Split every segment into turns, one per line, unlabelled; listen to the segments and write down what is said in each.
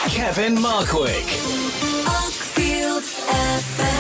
Kevin Markwick.
Uckfield FM.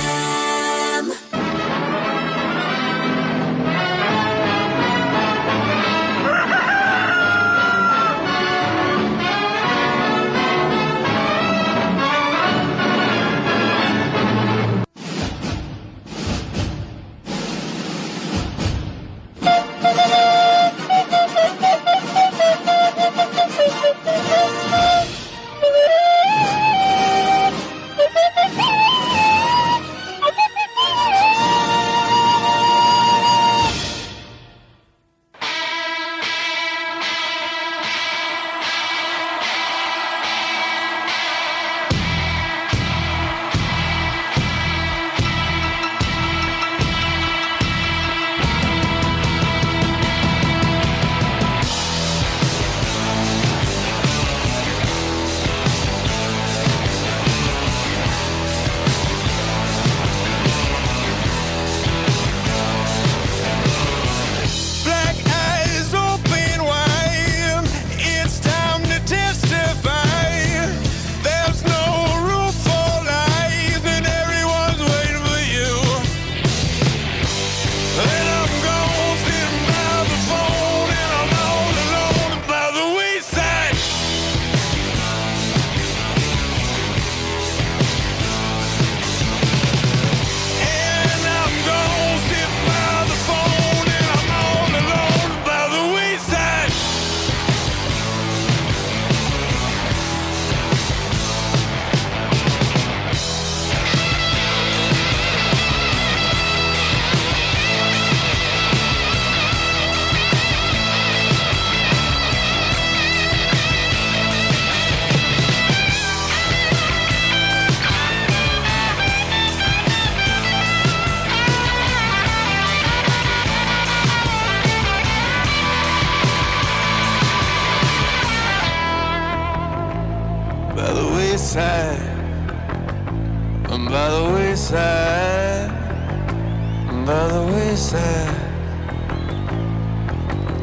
By the wayside, by the wayside.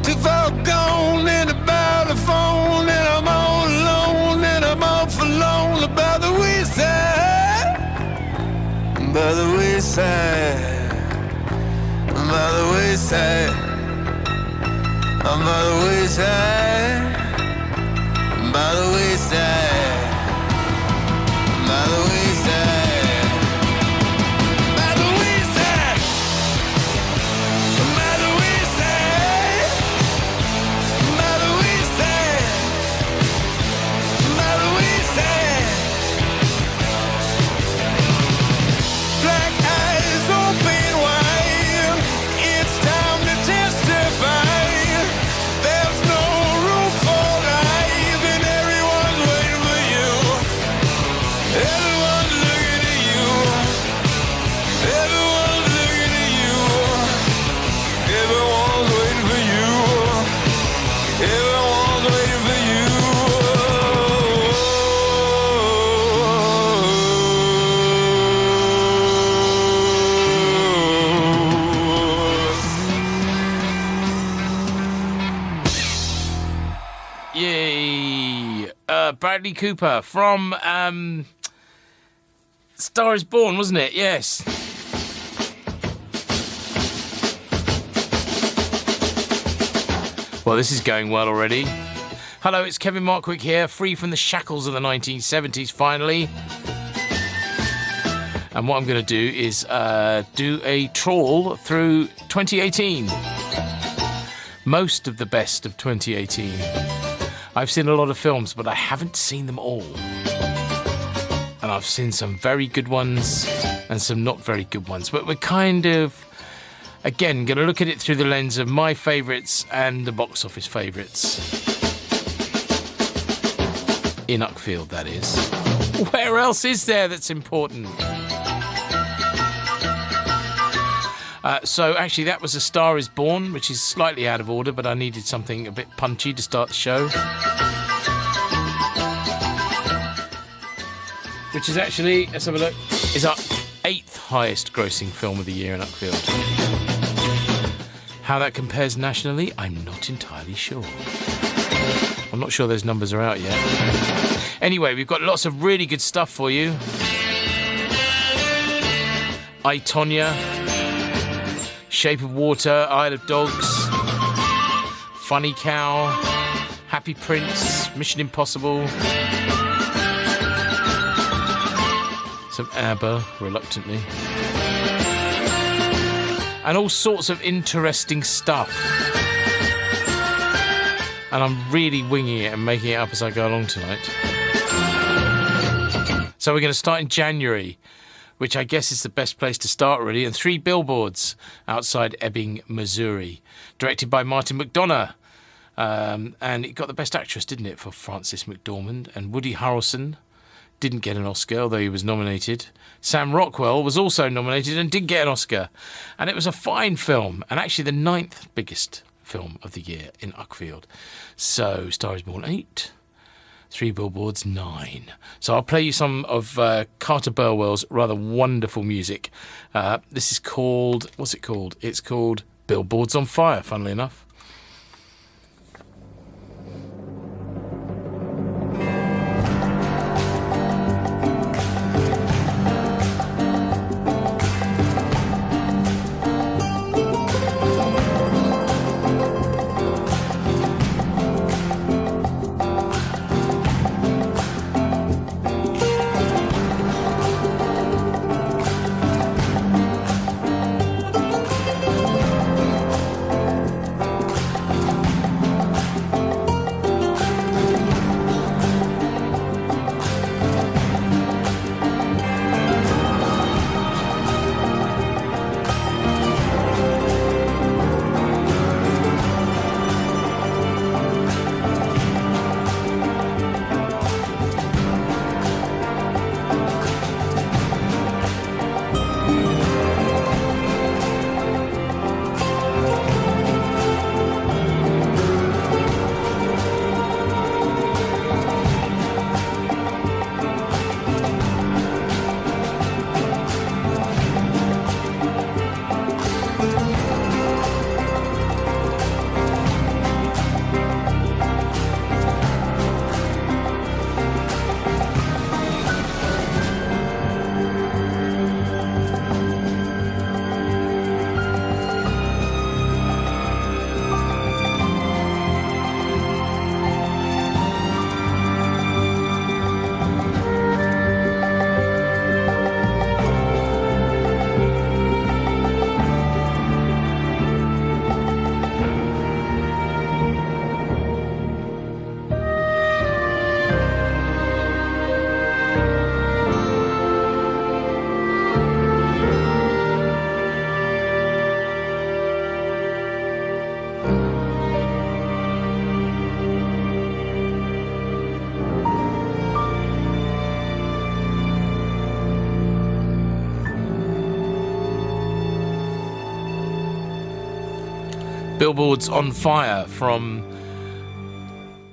Too far gone and about the phone, and I'm all alone, and I'm all forlorn. By the wayside, by the wayside, by the wayside, I'm by the wayside, by the wayside, by the wayside.
Bradley Cooper from Star is Born, wasn't it? Yes. Well, this is going well already. Hello, it's Kevin Markwick here, free from the shackles of the 1970s, finally. And what I'm going to do is do a trawl through 2018. Most of the best of 2018. I've seen a lot of films, but I haven't seen them all. And I've seen some very good ones and some not very good ones. But we're kind of, again, going to look at it through the lens of my favourites and the box office favourites. In Uckfield, that is. Where else is there that's important? So actually that was A Star is Born, which is slightly out of order, but I needed something a bit punchy to start the show. Which is actually, let's have a look, is our 8th highest grossing film of the year in Uckfield. How that compares nationally, I'm not entirely sure. I'm not sure those numbers are out yet. Anyway, we've got lots of really good stuff for you. I, Tonya, Shape of Water, Isle of Dogs, Funny Cow, Happy Prince, Mission Impossible, some ABBA, reluctantly, and all sorts of interesting stuff. And I'm really winging it and making it up as I go along tonight. So we're going to start in January, which I guess is the best place to start, really, and 3 billboards outside Ebbing, Missouri. Directed by Martin McDonagh. And it got the Best Actress, didn't it, for Frances McDormand. And Woody Harrelson didn't get an Oscar, although he was nominated. Sam Rockwell was also nominated and did get an Oscar. And it was a fine film, and actually the 9th biggest film of the year in Uckfield. So Star is Born 8, 3 billboards 9. So I'll play you some of Carter Burwell's rather wonderful music. This is called, what's it called? It's called Billboards on Fire, funnily enough. Billboards on Fire from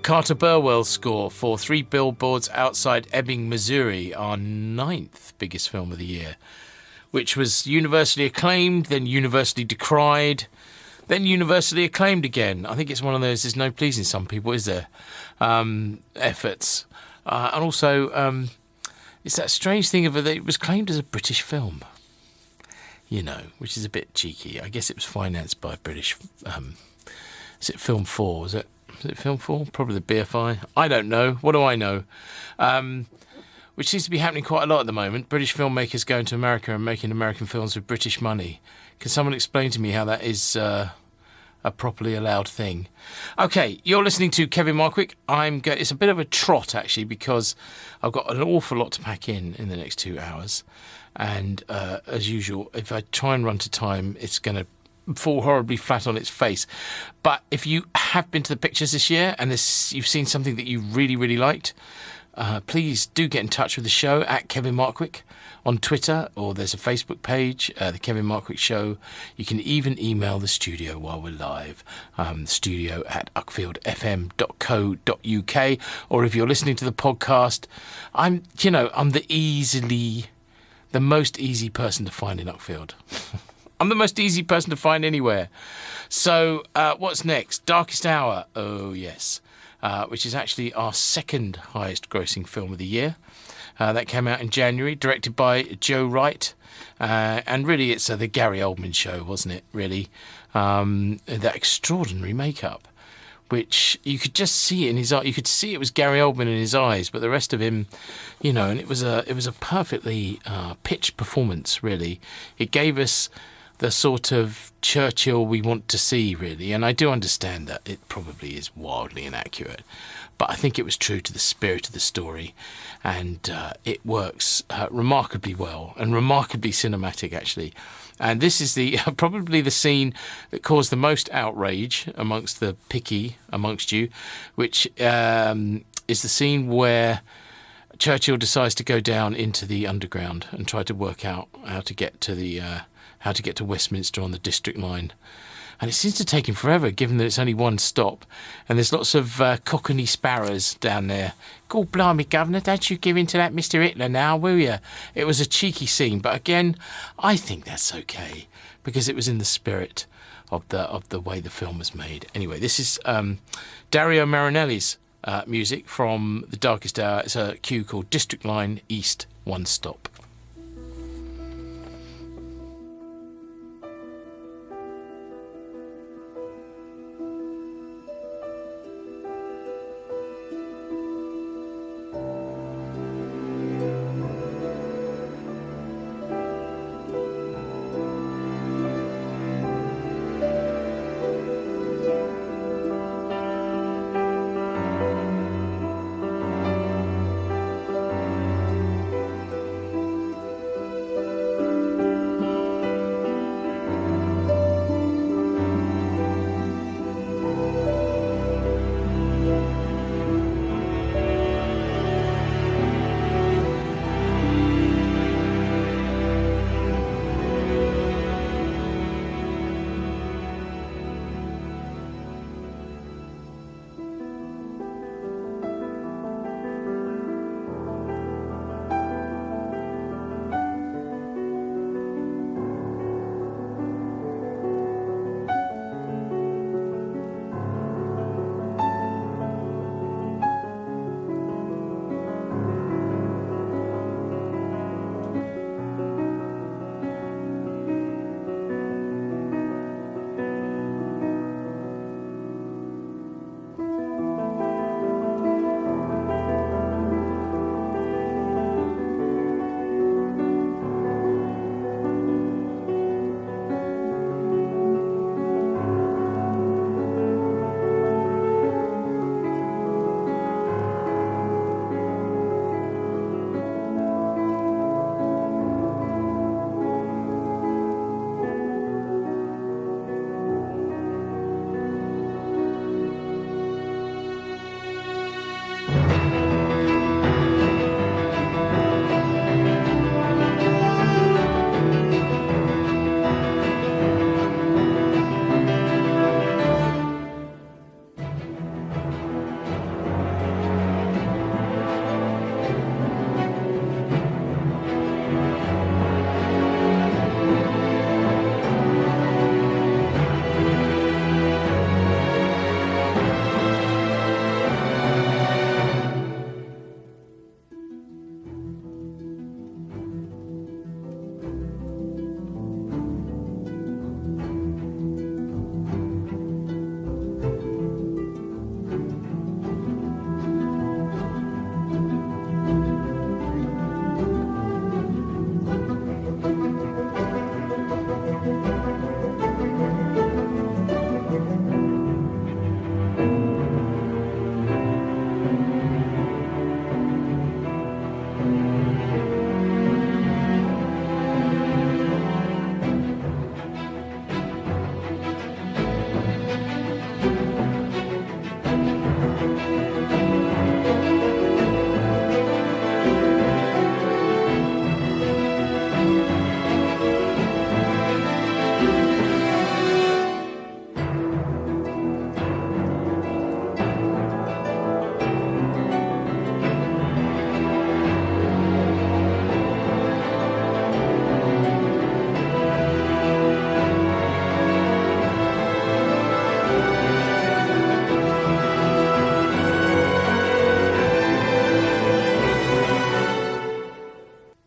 Carter Burwell's score for 3 billboards outside Ebbing, Missouri, our 9th biggest film of the year, which was universally acclaimed, then universally decried, then universally acclaimed again. I think it's one of those, there's no pleasing some people, is there? Efforts. And also, it's that strange thing of that it was claimed as a British film. You know, which is a bit cheeky. I guess it was financed by British. Is it Film 4? Is it Film 4? Probably the BFI. I don't know. What do I know? Which seems to be happening quite a lot at the moment. British filmmakers going to America and making American films with British money. Can someone explain to me how that is a properly allowed thing? Okay, you're listening to Kevin Markwick. It's a bit of a trot, actually, because I've got an awful lot to pack in the next 2 hours. And as usual, if I try and run to time, it's going to fall horribly flat on its face. But if you have been to the pictures this year and you've seen something that you really, really liked, please do get in touch with the show at Kevin Markwick on Twitter, or there's a Facebook page, The Kevin Markwick Show. You can even email the studio while we're live, studio at uckfieldfm.co.uk. Or if you're listening to the podcast, I'm the most easy person to find in Uckfield. I'm the most easy person to find anywhere. So what's next? Darkest Hour. Oh, yes. which is actually our second highest grossing film of the year. That came out in January, directed by Joe Wright. And really, it's the Gary Oldman show, wasn't it, really? That extraordinary makeup, which you could just see in his eye. You could see it was Gary Oldman in his eyes, but the rest of him, and it was a perfectly pitched performance, really. It gave us the sort of Churchill we want to see, really. And I do understand that it probably is wildly inaccurate, but I think it was true to the spirit of the story, and it works remarkably well and remarkably cinematic, actually. And this is probably the scene that caused the most outrage amongst the picky amongst you, which is the scene where Churchill decides to go down into the underground and try to work out how to get to Westminster on the District line. And it seems to take him forever, given that it's only one stop. And there's lots of cockney sparrows down there. God blimey, Governor, don't you give in to that Mr. Hitler now, will you? It was a cheeky scene, but again, I think that's okay, because it was in the spirit of the way the film was made. Anyway, this is Dario Marinelli's music from The Darkest Hour. It's a cue called District Line East, One Stop.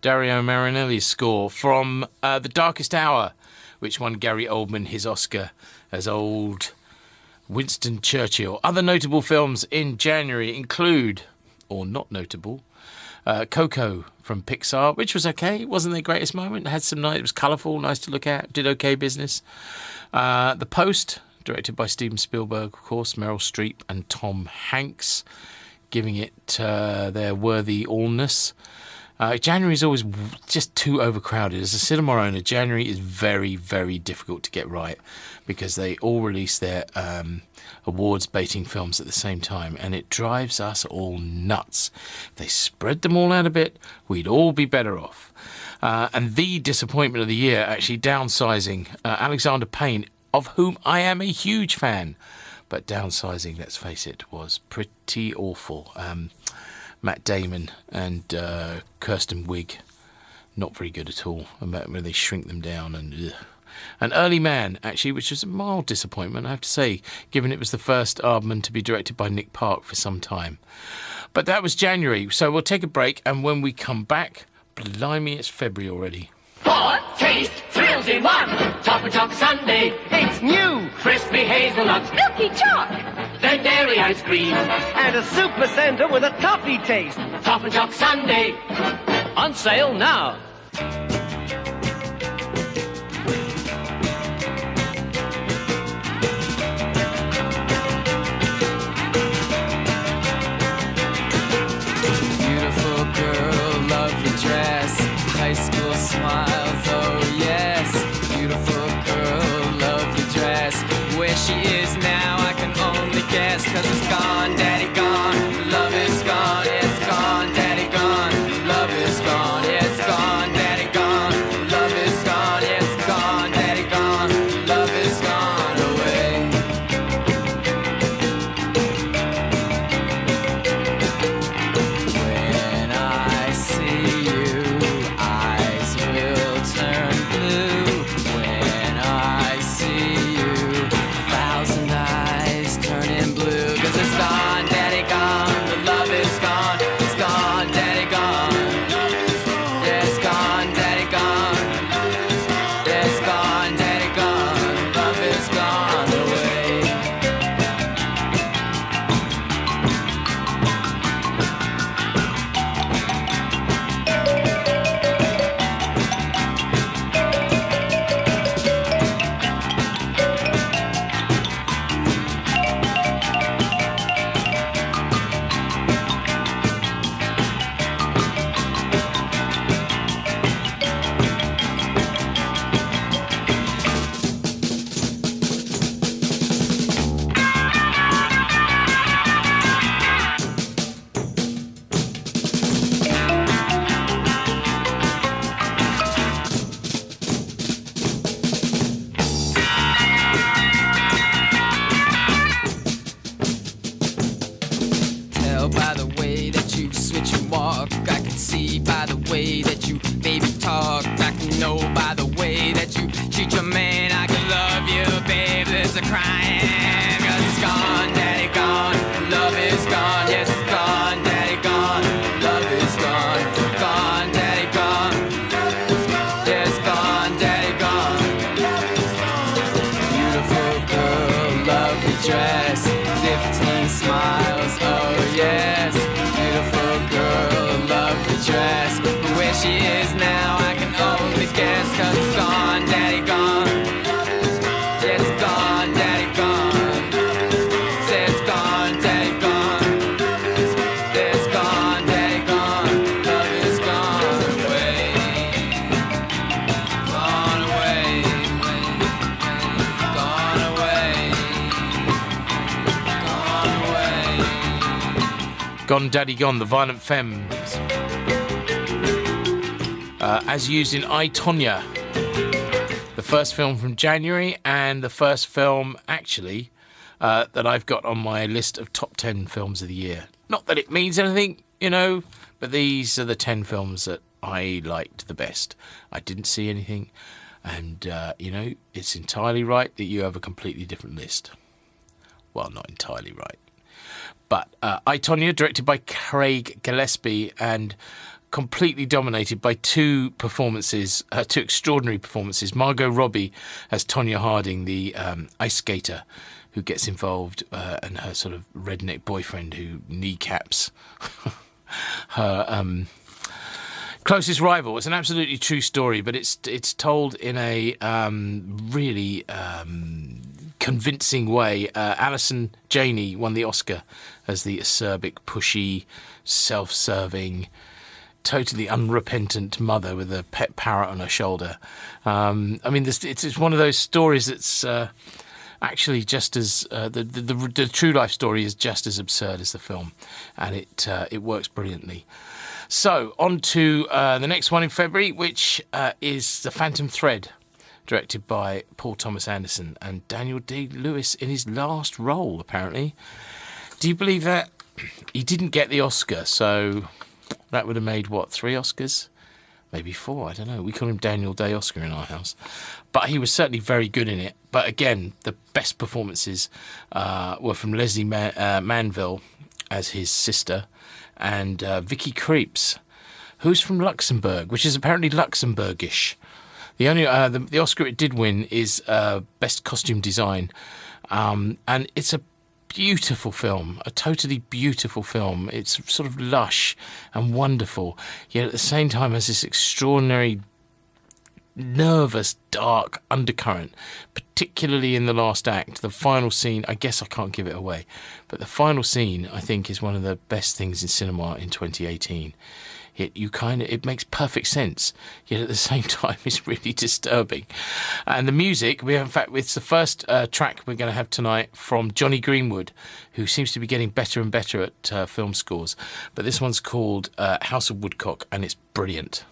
Dario Marianelli's score from The Darkest Hour, which won Gary Oldman his Oscar as old Winston Churchill. Other notable films in January include, or not notable, Coco from Pixar, which was okay. It wasn't their greatest moment. It had some nice, it was colourful, nice to look at, did okay business. The Post, directed by Steven Spielberg, of course, Meryl Streep and Tom Hanks, giving it their worthy allness. January is always just too overcrowded. As a cinema owner, January is very, very difficult to get right because they all release their awards baiting films at the same time, and it drives us all nuts. If they spread them all out a bit, we'd all be better off. And the disappointment of the year, actually, Downsizing. Alexander Payne, of whom I am a huge fan, but Downsizing, let's face it, was pretty awful. Matt Damon and Kirsten Wiig, not very good at all. When they shrink them down and ugh. An Early Man, actually, which was a mild disappointment, I have to say, given it was the first Aardman to be directed by Nick Park for some time. But that was January, so we'll take a break, and when we come back, blimey, it's February already.
For taste, thrills in one. Top and Choc Sundae. It's new. Crispy hazelnuts.
Milky chalk.
Then dairy ice cream.
And a soup placenta with a toffee taste.
Top and Choc Sundae.
On sale now.
Beautiful girl, lovely dress, high school smiles, oh yes. Beautiful girl, lovely dress. Where she is now, I can only guess. 'Cause it's gone, daddy gone, love is gone. It's gone, daddy gone, love is gone. It's gone, daddy gone, love is gone. It's gone, daddy gone, love is gone away. When I see you, eyes will turn blue. When I see you, 1,000 eyes turning blue. 'Cause it's gone, daddy gone, the love is gone. It's gone, daddy gone. Yeah, it's gone, daddy gone. Yeah, it's gone, daddy gone. Love is gone away. Tell by the way that you switch and walk. I can see by the way that you baby talk. I can know by the way that you treat your man. I can love you, babe. There's a crying. 'Cause it's gone, daddy gone. Love is gone. Yes, it's gone, daddy gone. Love is gone. Gone, daddy gone. Yes, gone, daddy gone. Beautiful girl, lovely dress, 15 smiles, oh yes. Beautiful girl, lovely dress. Where she is now, I can only guess. 'Cause it's gone, daddy gone. Yeah, it's gone, daddy gone. Say it's gone, daddy gone. Yeah, it's gone, daddy gone. Love is gone away. Gone away. Gone away. Gone away.
Gone Daddy Gone, the Violent Femmes, as used in I, Tonya, the first film from January, and the first film, actually, that I've got on my list of top 10 films of the year. Not that it means anything, you know, but these are the 10 films that I liked the best. I didn't see anything, and, you know, it's entirely right that you have a completely different list. Well, not entirely right. But I, Tonya, directed by Craig Gillespie, and completely dominated by two extraordinary performances. Margot Robbie as Tonya Harding, the ice skater who gets involved, and her sort of redneck boyfriend who kneecaps her closest rival. It's an absolutely true story, but it's told in a really convincing way. Alison Janney won the Oscar as the acerbic, pushy, self-serving, totally unrepentant mother with a pet parrot on her shoulder. I mean, it's one of those stories that's actually just as the true life story is just as absurd as the film, and it works brilliantly. So on to the next one in February, which is The Phantom Thread, directed by Paul Thomas Anderson and Daniel Day-Lewis in his last role, apparently. Do you believe that? He didn't get the Oscar, so that would have made, 3 Oscars? Maybe 4, I don't know. We call him Daniel Day Oscar in our house. But he was certainly very good in it. But again, the best performances were from Leslie Manville as his sister and Vicky Creeps, who's from Luxembourg, which is apparently Luxembourgish. The only the Oscar it did win is Best Costume Design. And it's a beautiful film, a totally beautiful film. It's sort of lush and wonderful, yet at the same time has this extraordinary, nervous, dark undercurrent, particularly in the last act. The final scene, I guess I can't give it away, but the final scene, I think, is one of the best things in cinema in 2018. It makes perfect sense, yet at the same time it's really disturbing. And the music, it's the first track we're going to have tonight from Johnny Greenwood, who seems to be getting better and better at film scores. But this one's called House of Woodcock, and it's brilliant.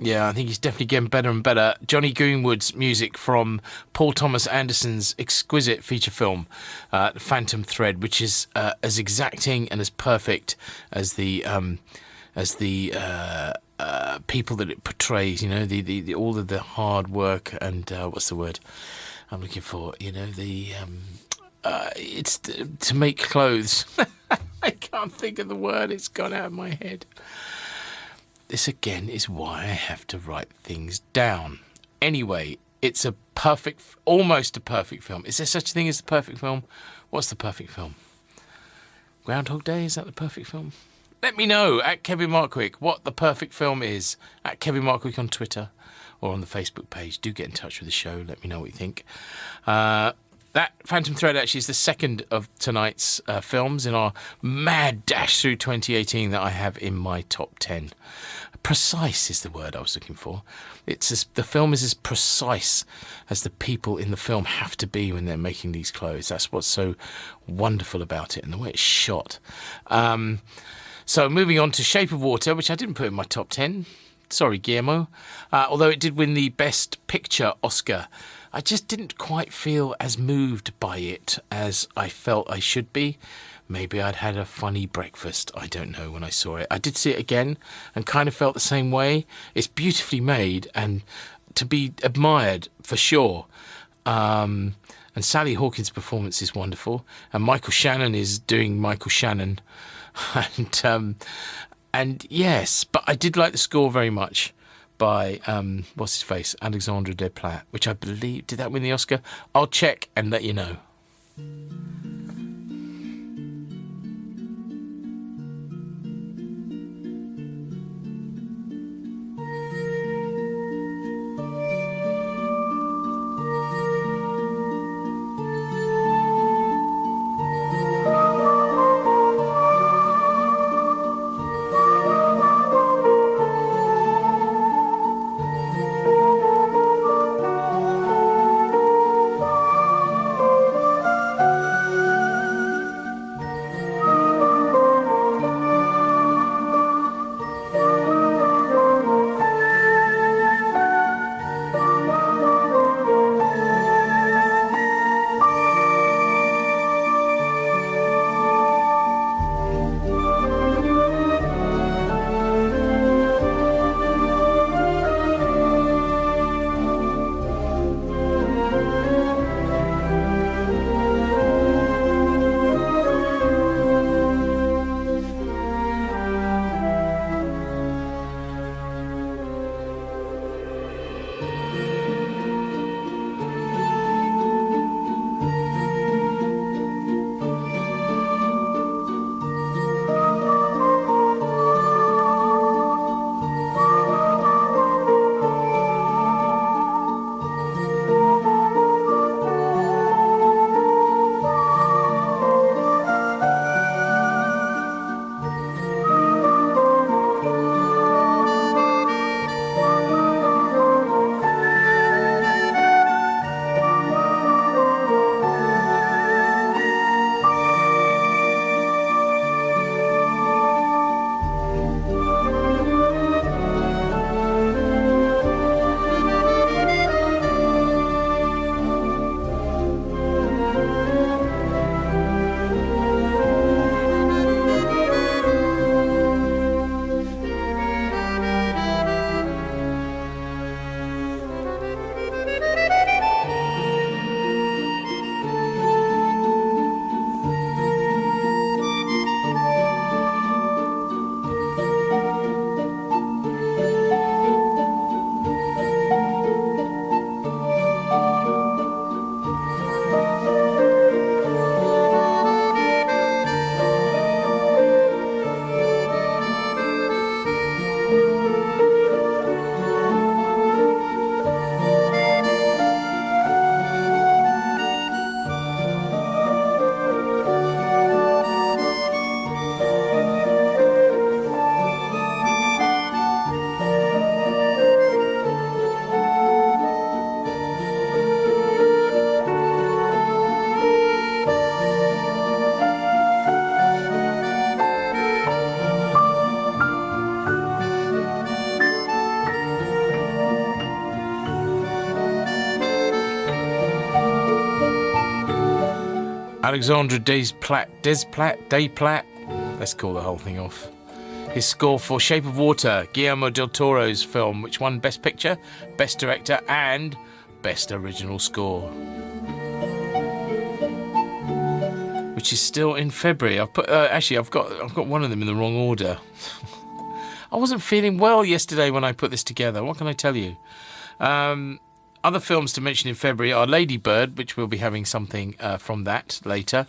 Yeah, I think he's definitely getting better and better. Johnny Greenwood's music from Paul Thomas Anderson's exquisite feature film, The Phantom Thread, which is as exacting and as perfect as the people that it portrays. You know, the all of the hard work and what's the word I'm looking for? You know, it's to make clothes. I can't think of the word. It's gone out of my head. This again is why I have to write things down. Anyway, it's almost a perfect film. Is there such a thing as the perfect film? What's the perfect film? Groundhog Day, is that the perfect film? Let me know at Kevin Markwick what the perfect film is. At Kevin Markwick on Twitter or on the Facebook page. Do get in touch with the show. Let me know what you think. That Phantom Thread actually is the second of tonight's films in our mad dash through 2018 that I have in my top 10. Precise is the word I was looking for. The film is as precise as the people in the film have to be when they're making these clothes. That's what's so wonderful about it and the way it's shot. So moving on to Shape of Water, which I didn't put in my top 10. Sorry, Guillermo. Although it did win the Best Picture Oscar. I just didn't quite feel as moved by it as I felt I should be. Maybe I'd had a funny breakfast. I don't know when I saw it. I did see it again and kind of felt the same way. It's beautifully made and to be admired for sure. And Sally Hawkins' performance is wonderful. And Michael Shannon is doing Michael Shannon. And yes, but I did like the score very much by, what's his face, Alexandre Desplat, which I believe, did that win the Oscar? I'll check and let you know. Alexandre Desplat. Let's call the whole thing off. His score for Shape of Water, Guillermo del Toro's film, which won Best Picture, Best Director, and Best Original Score. Which is still in February. I've got one of them in the wrong order. I wasn't feeling well yesterday when I put this together. What can I tell you? Other films to mention in February are Lady Bird, which we'll be having something from that later.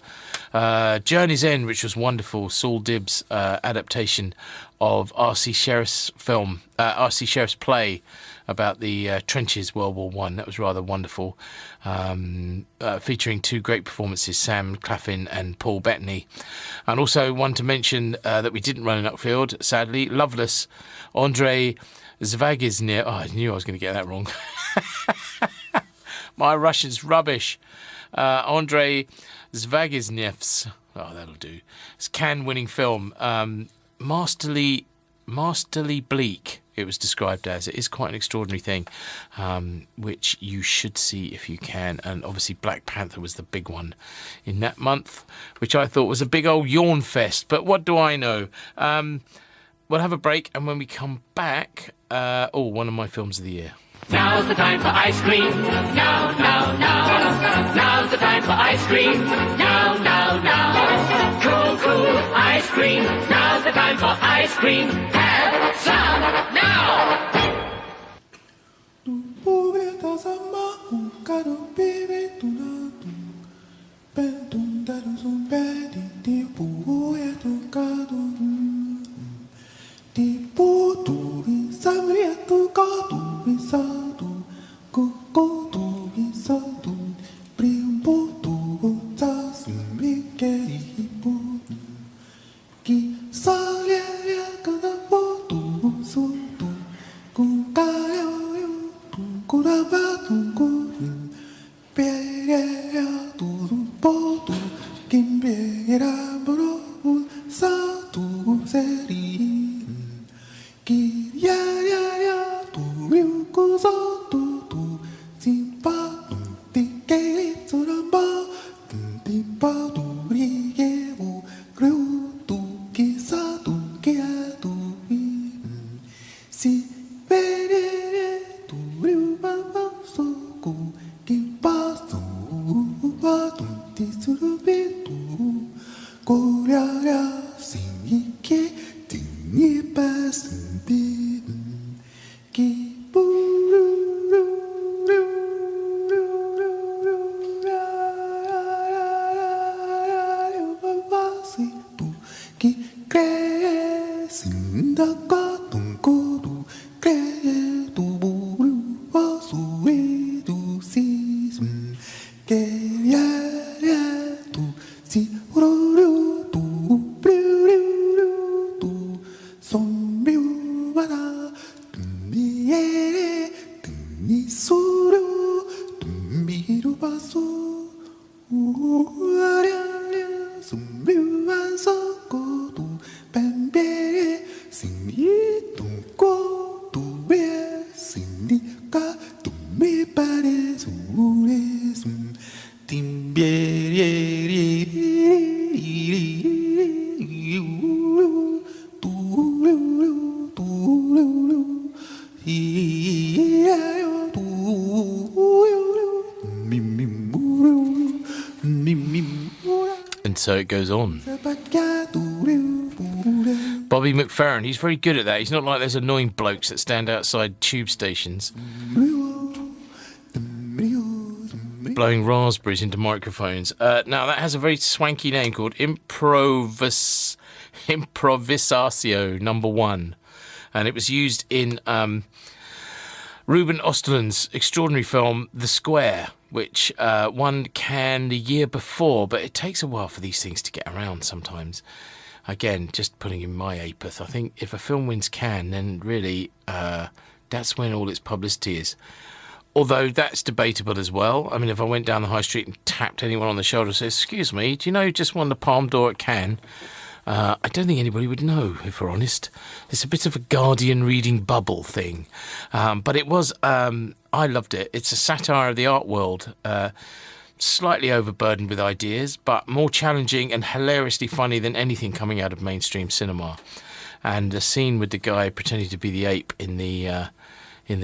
Journey's End, which was wonderful. Saul Dibbs' adaptation of R.C. Sheriff's film, R.C. Sheriff's play about the trenches, World War One. That was rather wonderful, featuring two great performances, Sam Claflin and Paul Bettany. And also one to mention that we didn't run in Uckfield, sadly, Loveless, Andrei Zvaigzhnev. Oh, I knew I was going to get that wrong. My Russian's rubbish. Andrei Zvaigznev's. Oh, that'll do. It's Cannes-winning film. Masterly bleak, it was described as. It is quite an extraordinary thing, which you should see if you can. And obviously Black Panther was the big one in that month, which I thought was a big old yawn fest. But what do I know? We'll have a break, and when we come back, one of my films of the year.
Now's the time for ice cream. Now. Now's the time for ice cream. Now. Cool ice cream. Now's the time for ice cream. Have some now.
So it goes on. Bobby McFerrin, he's very good at that. He's not like those annoying blokes that stand outside tube stations blowing raspberries into microphones. Now that has a very swanky name called Improvisatio number 1, and it was used in Ruben Östlund's extraordinary film The Square, which won Cannes the year before, but it takes a while for these things to get around sometimes. Again, just putting in my apathy, I think if a film wins Cannes, then really that's when all its publicity is. Although that's debatable as well. I mean, if I went down the high street and tapped anyone on the shoulder and said, "Excuse me, do you know who just won the Palme d'Or at Cannes?" I don't think anybody would know, if we're honest. It's a bit of a Guardian reading bubble thing. But it was, I loved it. It's a satire of the art world. slightly overburdened with ideas, but more challenging and hilariously funny than anything coming out of mainstream cinema. And the scene with the guy pretending to be the ape in the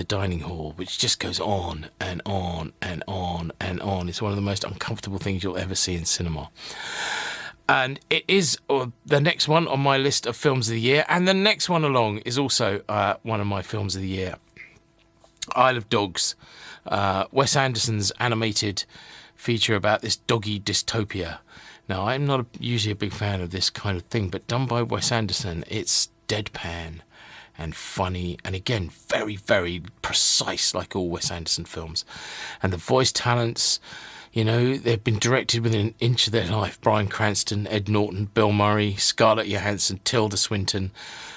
dining hall, which just goes on and on and on and on. It's one of the most uncomfortable things you'll ever see in cinema. And it is the next one on my list of films of the year. And the next one along is also one of my films of the year. Isle of Dogs. Wes Anderson's animated feature about this doggy dystopia. Now, I'm not usually a big fan of this kind of thing, but done by Wes Anderson, it's deadpan and funny, and again, very, very precise, like all Wes Anderson films. And the voice talents, you know, they've been directed within an inch of their life. Bryan Cranston, Ed Norton, Bill Murray, Scarlett Johansson, Tilda Swinton.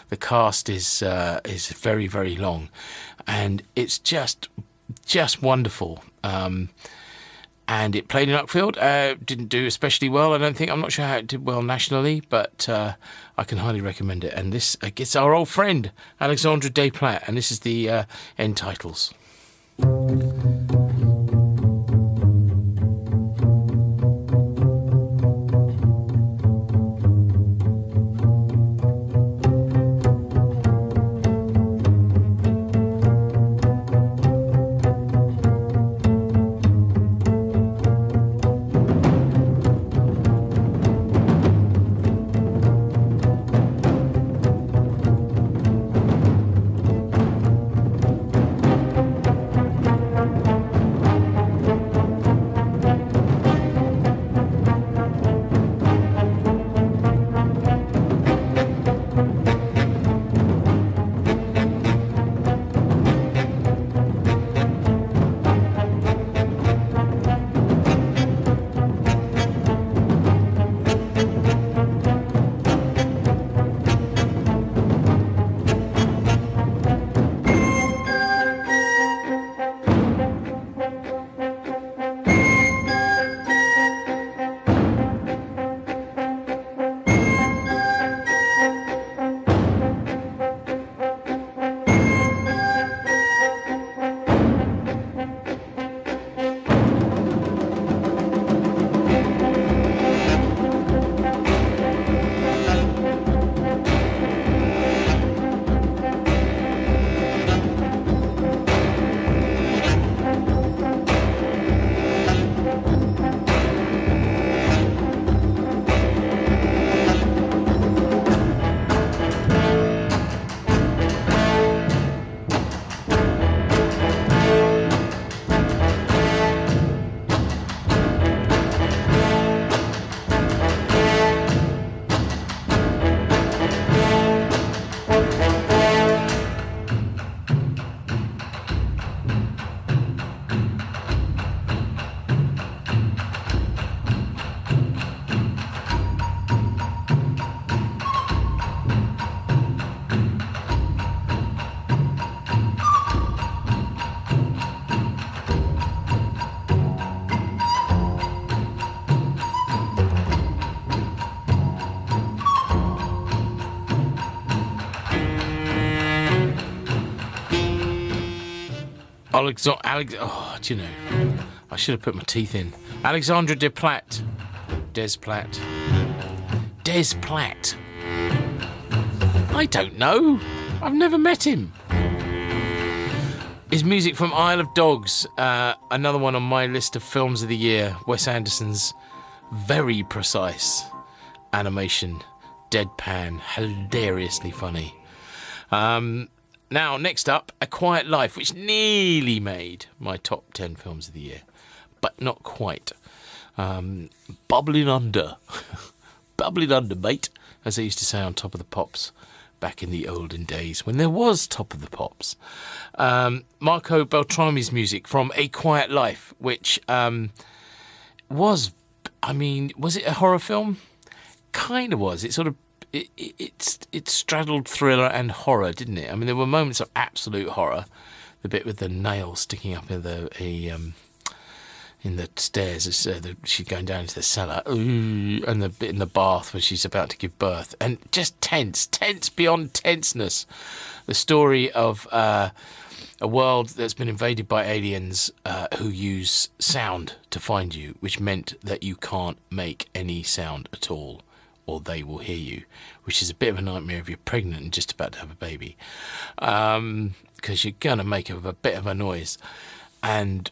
The cast is very, very long, and it's just wonderful. And it played in Uckfield. Didn't do especially well, I don't think. I'm not sure how it did well nationally, but I can highly recommend it. And this gets our old friend, Alexandre Desplat, and this is the end titles. Do you know? I should have put my teeth in. Alexandre Desplat. Desplat. I don't know. I've never met him. His music from Isle of Dogs, another one on my list of films of the year. Wes Anderson's very precise animation, deadpan, hilariously funny. Now, next up, A Quiet Life, which nearly made my top 10 films of the year, but not quite. Bubbling under. Bubbling under, mate, as they used to say on Top of the Pops back in the olden days when there was Top of the Pops. Marco Beltrami's music from A Quiet Life, which was it a horror film? Kind of was. It sort of it straddled thriller and horror, didn't it? I mean, there were moments of absolute horror. The bit with the nail sticking up in the stairs as she's going down into the cellar, and the bit in the bath when she's about to give birth, and just tense beyond tenseness. The story of a world that's been invaded by aliens who use sound to find you, which meant that you can't make any sound at all, or they will hear you, which is a bit of a nightmare if you're pregnant and just about to have a baby, because you're going to make a bit of a noise and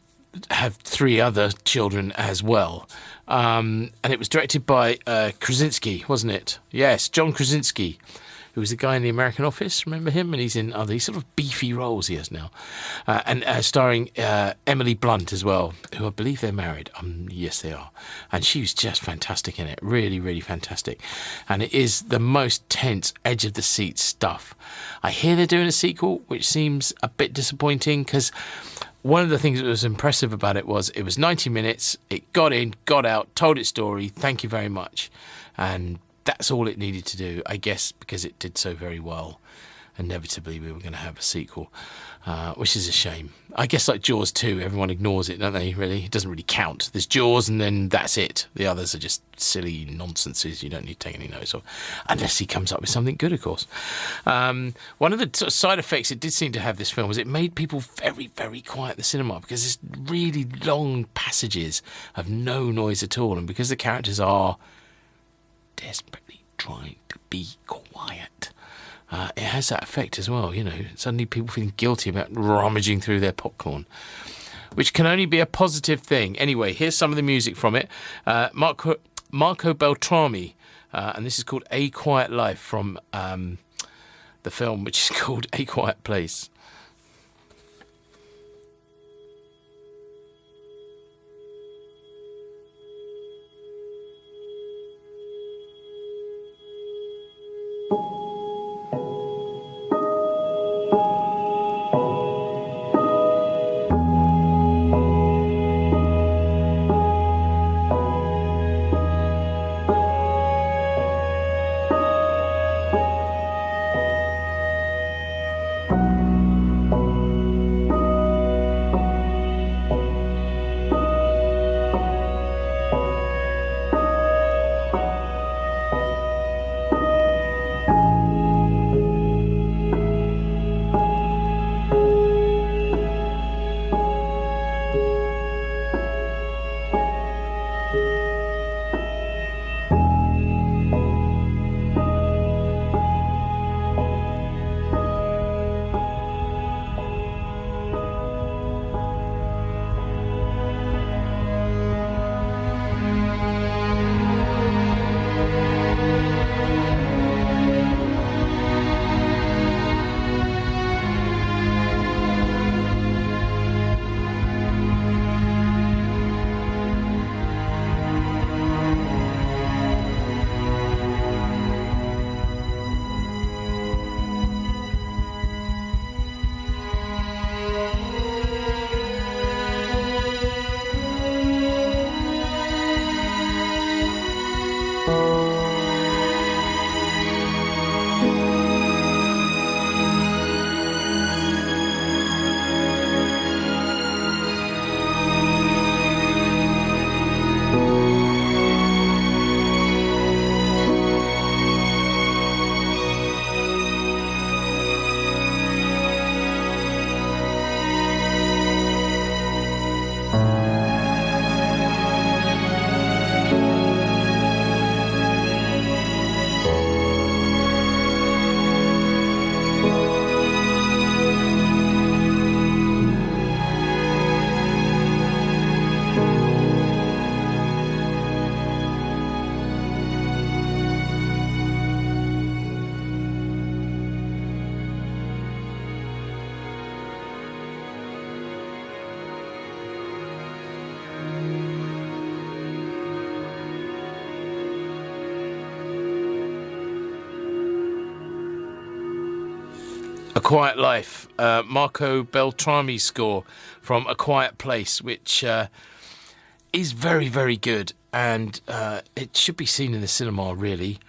have 3 other children as well. And it was directed by Krasinski, wasn't it? Yes, John Krasinski, who was the guy in The American Office. Remember him? And he's in other sort of beefy roles he has now. And starring Emily Blunt as well, who I believe they're married. Yes, they are. And she was just fantastic in it. Really, really fantastic. And it is the most tense, edge-of-the-seat stuff. I hear they're doing a sequel, which seems a bit disappointing, because one of the things that was impressive about it was 90 minutes, it got in, got out, told its story, thank you very much. And that's all it needed to do, I guess, because it did so very well. Inevitably, we were going to have a sequel, which is a shame. I guess like Jaws 2, everyone ignores it, don't they, really? It doesn't really count. There's Jaws and then that's it. The others are just silly nonsenses you don't need to take any notice of. Unless he comes up with something good, of course. One of the sort of side effects it did seem to have, this film, was it made people very, very quiet at the cinema, because there's really long passages of no noise at all. And because the characters are desperately trying to be quiet, it has that effect as well. Suddenly people feeling guilty about rummaging through their popcorn, which can only be a positive thing. Anyway, here's some of the music from it. Marco Beltrami, and this is called A Quiet Life, from the film, which is called A Quiet Place. A Quiet Life, Marco Beltrami's score from A Quiet Place, which is very, very good, and it should be seen in the cinema, really,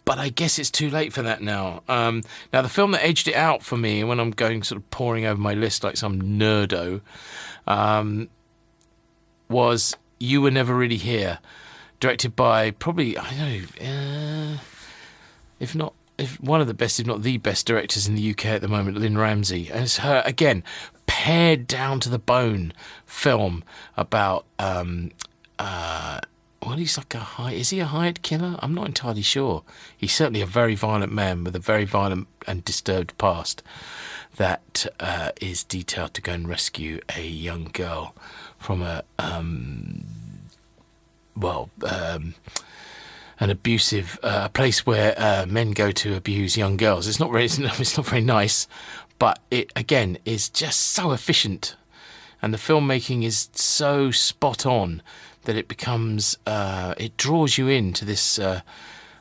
but I guess it's too late for that now. Now, the film that edged it out for me, when I'm going sort of poring over my list like some nerdo, was You Were Never Really Here, directed by probably, I don't know, if one of the best, if not the best directors in the UK at the moment, Lynn Ramsey. And it's her, again, pared down to the bone film about he's like is he a hired killer? I'm not entirely sure. He's certainly a very violent man with a very violent and disturbed past that is detailed to go and rescue a young girl from an abusive place where men go to abuse young girls. It's not very nice, but it again is just so efficient, and the filmmaking is so spot on that it becomes it draws you into this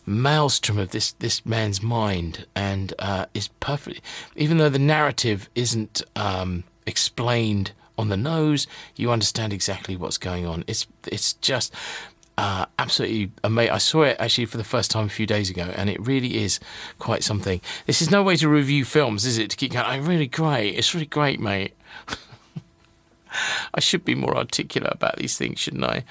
maelstrom of this man's mind, and is perfect. Even though the narrative isn't explained on the nose, you understand exactly what's going on. It's just absolutely amazing. I saw it actually for the first time a few days ago, and it really is quite something. This is no way to review films, is it? To keep going, it's really great, mate. I should be more articulate about these things, shouldn't I?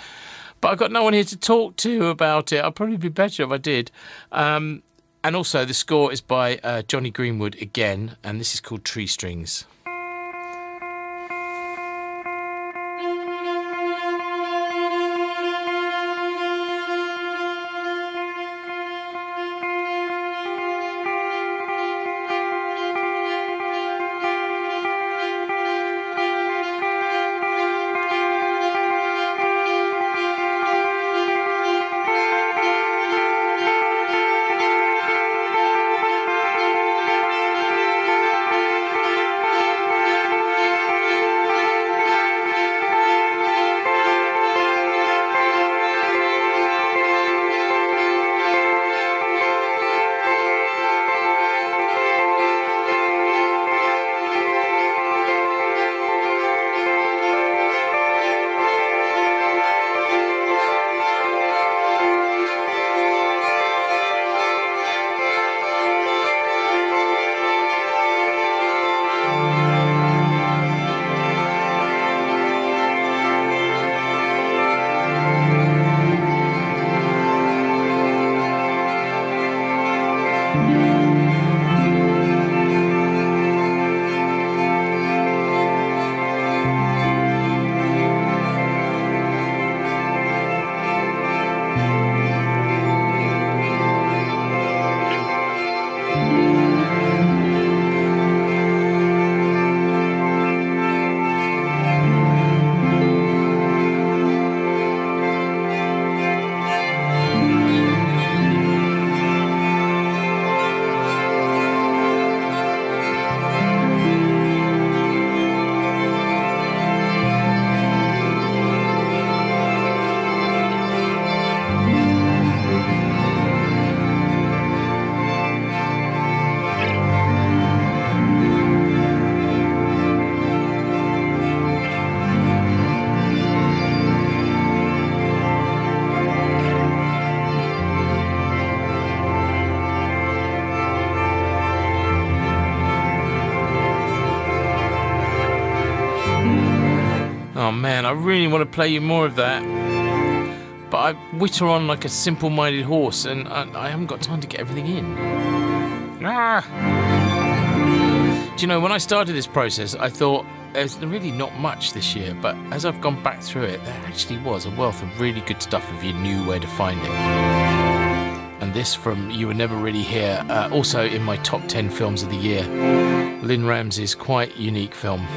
But I've got no one here to talk to about it. I'd probably be better if I did. And also, the score is by Johnny Greenwood again, and this is called Tree Strings. Oh man, I really want to play you more of that, but I whitter on like a simple-minded horse, and I haven't got time to get everything in. Do you know, when I started this process, I thought there's really not much this year, but as I've gone back through it, there actually was a wealth of really good stuff if you knew where to find it. And this from You Were Never Really Here, also in my top 10 films of the year. Lynn Ramsey's quite unique film.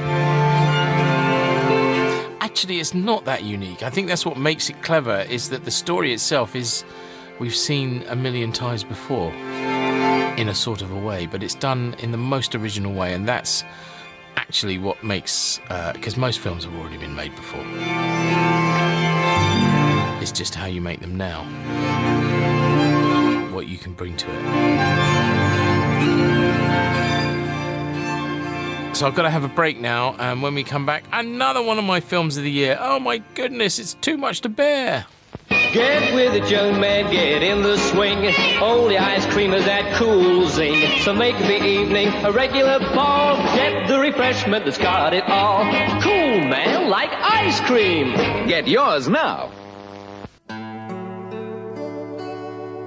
Actually, it's not that unique. I think that's what makes it clever, is that the story itself is we've seen a million times before in a sort of a way, but it's done in the most original way, and that's actually what makes, because most films have already been made before. It's just how you make them now, what you can bring to it. So I've got to have a break now, and when we come back, another one of my films of the year. Oh my goodness, it's too much to bear.
Get with it, young man, get in the swing. Only ice cream is that cool zing. So make the evening a regular ball. Get the refreshment that's got it all. Cool, man, like ice cream.
Get yours now.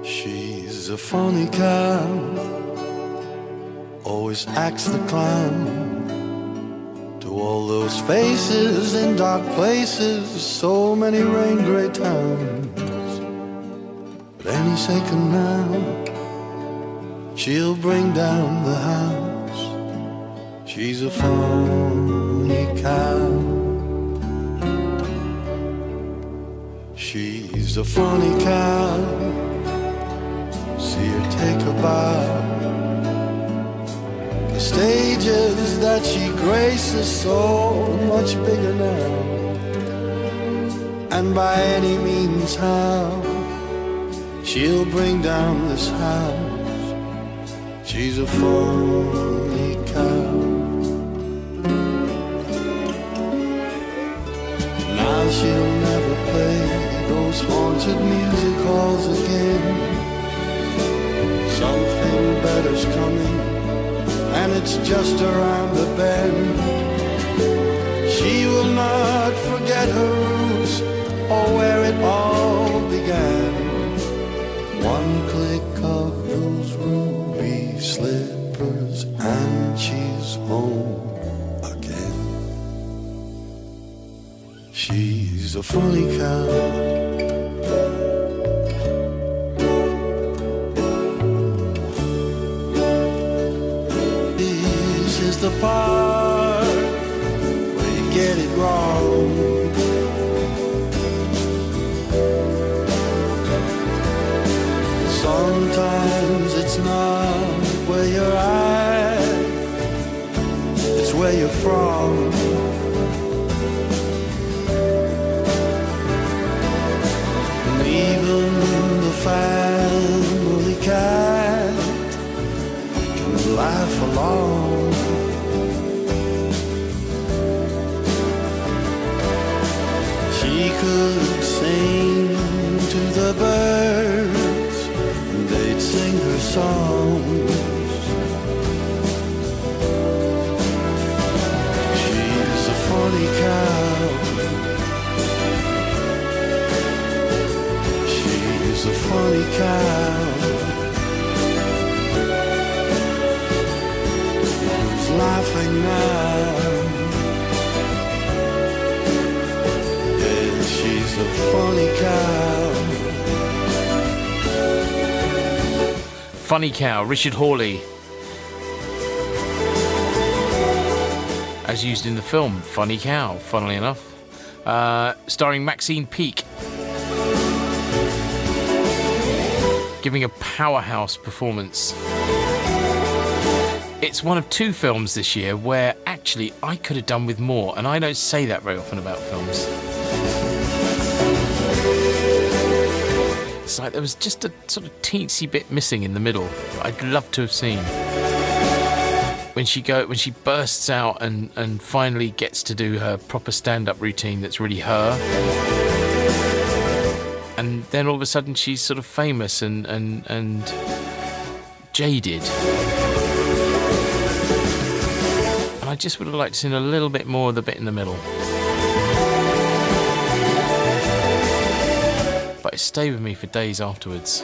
She's a funny kind, always acts the clown to all
All those faces in dark places, so many rain-gray towns. But any second now, she'll bring down the house. She's a funny cow. She's a funny cow. See her take a bow. The stages that she graces so much bigger now. And by any means how she'll bring down this house. She's a funny cow. Now she'll never play those haunted music halls again. Something better's coming, and it's just around the bend. She will not forget her roots or where it all began. One click of those ruby slippers and she's home again. She's a funny cow. The part where you get it wrong. Sometimes it's not where you're at, it's where you're from. And even the family cat can laugh along. She could sing to the birds, and they'd sing her songs. She's a funny cow. She's a funny cow. Who's laughing now? She's a funny cow.
Funny Cow, Richard Hawley. As used in the film Funny Cow, funnily enough. Starring Maxine Peake. Giving a powerhouse performance. It's one of two films this year where actually I could have done with more, and I don't say that very often about films. It's like there was just a sort of teensy bit missing in the middle that I'd love to have seen. When she bursts out and finally gets to do her proper stand-up routine that's really her. And then all of a sudden she's sort of famous and jaded. And I just would have liked to see a little bit more of the bit in the middle. But it stayed with me for days afterwards.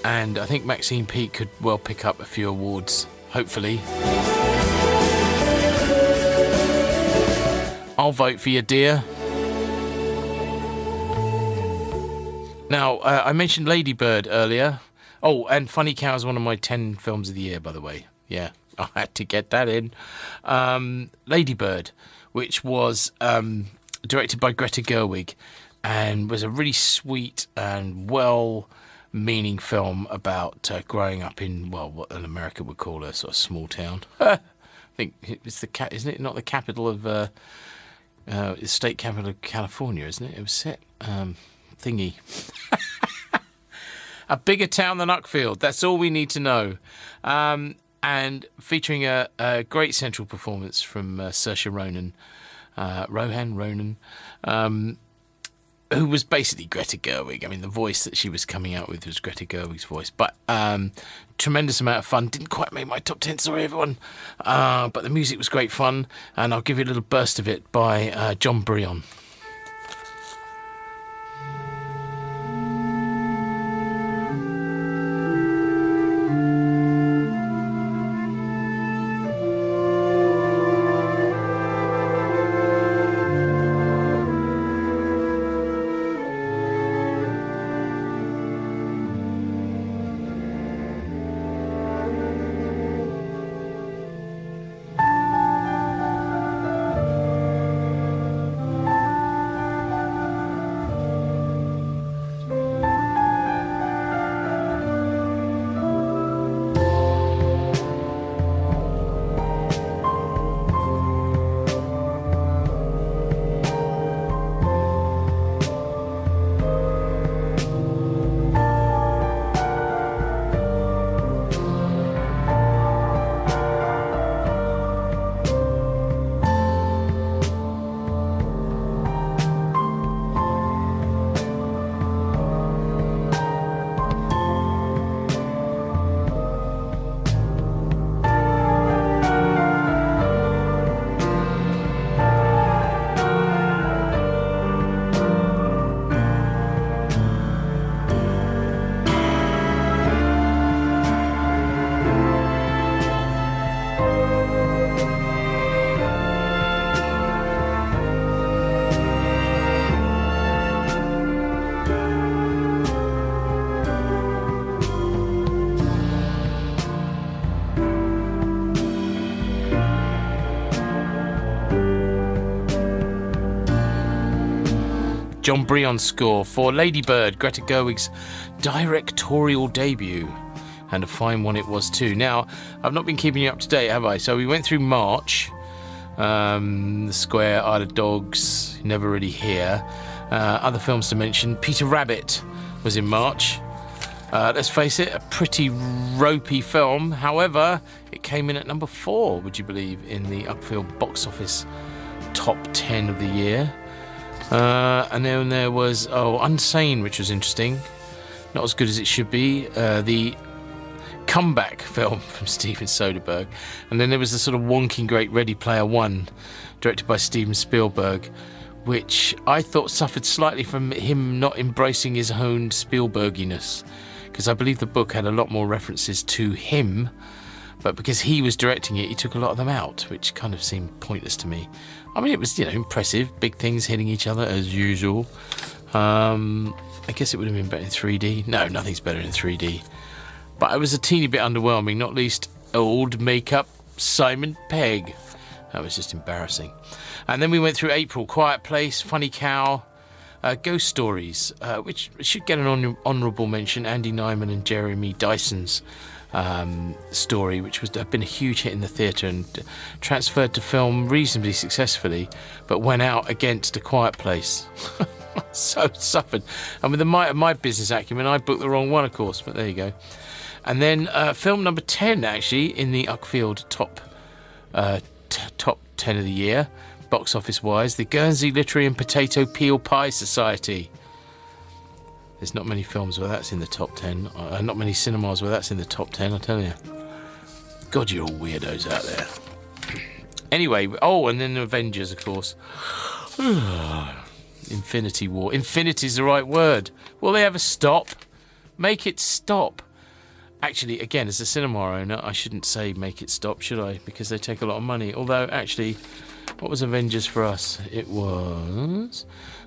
And I think Maxine Peake could well pick up a few awards, hopefully. I'll vote for you, dear. Now, I mentioned Lady Bird earlier. Oh, and Funny Cow is one of my 10 films of the year, by the way. Yeah, I had to get that in. Lady Bird, which was directed by Greta Gerwig, and was a really sweet and well-meaning film about growing up in, well, what an America would call a sort of small town. I think it's isn't it not the capital of the state capital of California, isn't it? It was set thingy. A bigger town than Uckfield. That's all we need to know. And featuring a great central performance from Saoirse Ronan. Ronan, who was basically Greta Gerwig. I mean, the voice that she was coming out with was Greta Gerwig's voice. But tremendous amount of fun. Didn't quite make my top 10, sorry everyone. But the music was great fun. And I'll give you a little burst of it by John Brion. John Brion's score for Lady Bird, Greta Gerwig's directorial debut. And a fine one it was too. Now, I've not been keeping you up to date, have I? So we went through March. The Square, Isle of Dogs, Never Really Here. Other films to mention, Peter Rabbit was in March. Let's face it, a pretty ropey film. However, it came in at number 4, would you believe, in the Uckfield box office top 10 of the year. And then there was Unsane, which was interesting. Not as good as it should be. The comeback film from Steven Soderbergh. And then there was the sort of wonking great Ready Player One, directed by Steven Spielberg, which I thought suffered slightly from him not embracing his own Spielberginess, because I believe the book had a lot more references to him, but because he was directing it, he took a lot of them out, which kind of seemed pointless to me. I mean, it was, impressive, big things hitting each other as usual. I guess it would have been better in 3D. No, nothing's better in 3D. But it was a teeny bit underwhelming, not least old makeup Simon Pegg. That was just embarrassing. And then we went through April, Quiet Place, Funny Cow, Ghost Stories, which should get an honourable mention, Andy Nyman and Jeremy Dyson's story, which was been a huge hit in the theatre and transferred to film reasonably successfully, but went out against A Quiet Place. So suffered. And with the might of my business acumen, I booked the wrong one, of course, but there you go. And then film number 10, actually, in the Uckfield top 10 of the year, box office wise, the Guernsey Literary and Potato Peel Pie Society. There's not many films where that's in the top 10, not many cinemas where that's in the top 10, I tell you. God, you're all weirdos out there. Anyway, and then Avengers, of course. Infinity War. Infinity's the right word. Will they ever stop? Make it stop. Actually, again, as a cinema owner, I shouldn't say make it stop, should I? Because they take a lot of money. Although, actually, what was Avengers for us? It was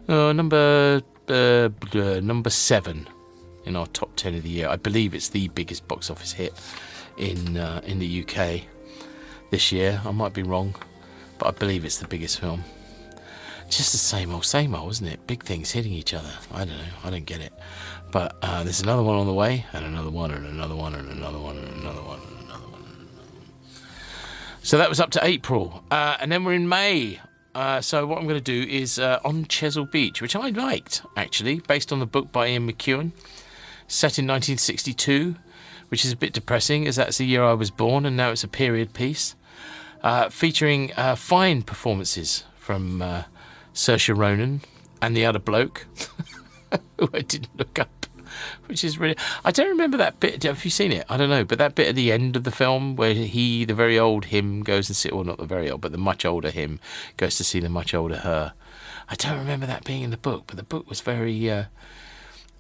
number 7 in our top 10 of the year. I believe it's the biggest box office hit in the UK this year. I might be wrong, but I believe it's the biggest film. Just the same old, isn't it? Big things hitting each other. I don't know. I don't get it. But there's another one on the way, and another one, and another one, and another one, and another one, and another one. So that was up to April. And then we're in May. So what I'm going to do is On Chesil Beach, which I liked, actually, based on the book by Ian McEwan, set in 1962, which is a bit depressing, as that's the year I was born, and now it's a period piece, featuring fine performances from Saoirse Ronan and the other bloke, who I didn't look up, which is really... I don't remember that bit. Have you seen it? I don't know. But that bit at the end of the film where the very old him, goes and sit... Well, not the very old, but the much older him goes to see the much older her. I don't remember that being in the book, but the book was very,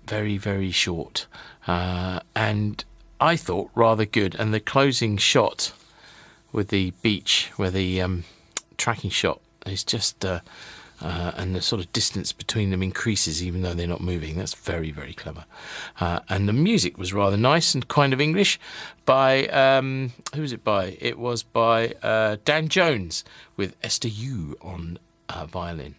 very short. And I thought rather good. And the closing shot with the beach, where the tracking shot is just... and the sort of distance between them increases even though they're not moving. That's very, very clever. And the music was rather nice and kind of English by... who was it by? It was by Dan Jones with Esther Yu on violin.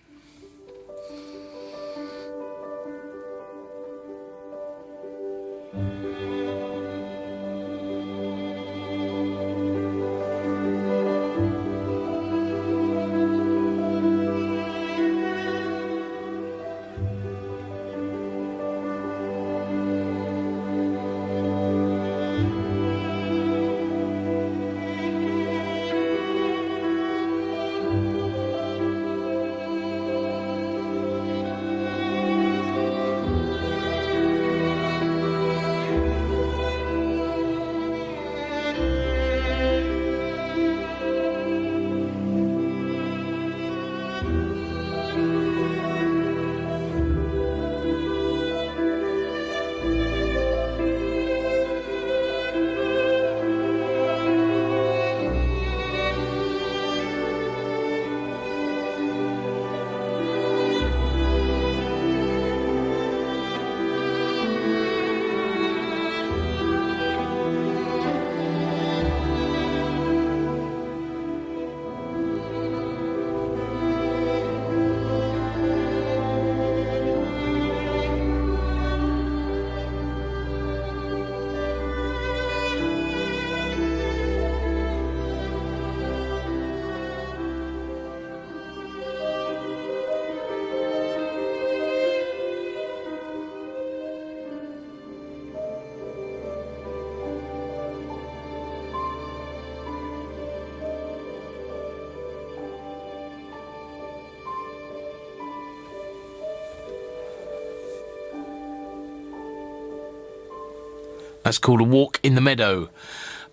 That's called A Walk in the Meadow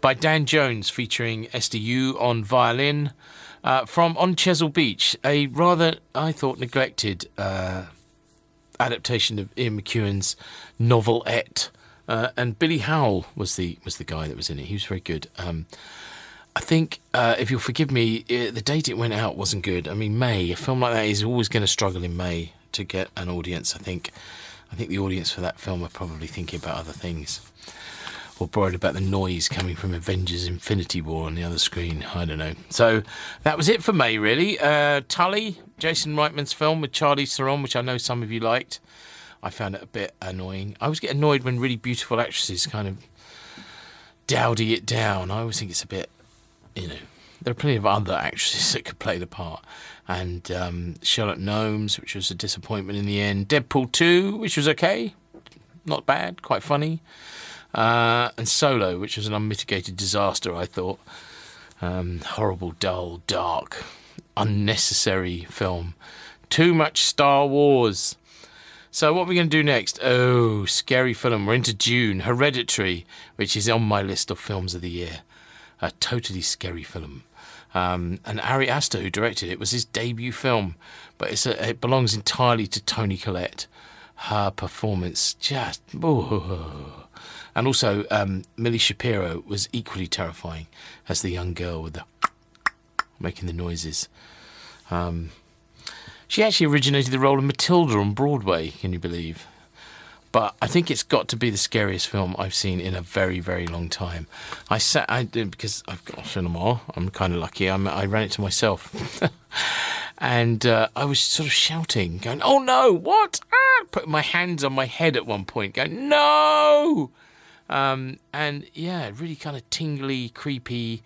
by Dan Jones, featuring SDU on violin, from On Chesil Beach, a rather, I thought, neglected adaptation of Ian McEwan's novelette. And Billy Howell was the guy that was in it. He was very good. I think, if you'll forgive me, the date it went out wasn't good. I mean, May, a film like that is always going to struggle in May to get an audience, I think. I think the audience for that film are probably thinking about other things. Or worried about the noise coming from Avengers Infinity War on the other screen. I don't know. So that was it for May, really. Tully, Jason Reitman's film with Charlize Theron, which I know some of you liked. I found it a bit annoying. I always get annoyed when really beautiful actresses kind of dowdy it down. I always think it's a bit, you know, there are plenty of other actresses that could play the part. And Sherlock Gnomes, which was a disappointment in the end. Deadpool 2, which was okay. Not bad, quite funny. And Solo, which was an unmitigated disaster, I thought. Horrible, dull, dark, unnecessary film. Too much Star Wars. So what are we going to do next? Oh, scary film. We're into June. Hereditary, which is on my list of films of the year. A totally scary film. And Ari Aster, who directed it, was his debut film. But it belongs entirely to Toni Collette. Her performance just... Oh. And also, Millie Shapiro was equally terrifying as the young girl with the making the noises. She actually originated the role of Matilda on Broadway, can you believe? But I think it's got to be the scariest film I've seen in a very, very long time. Because I've got a cinema, I'm kind of lucky, I ran it to myself. And I was sort of shouting, going, oh no, what? Ah! Putting my hands on my head at one point, going, no! And yeah, really kind of tingly, creepy,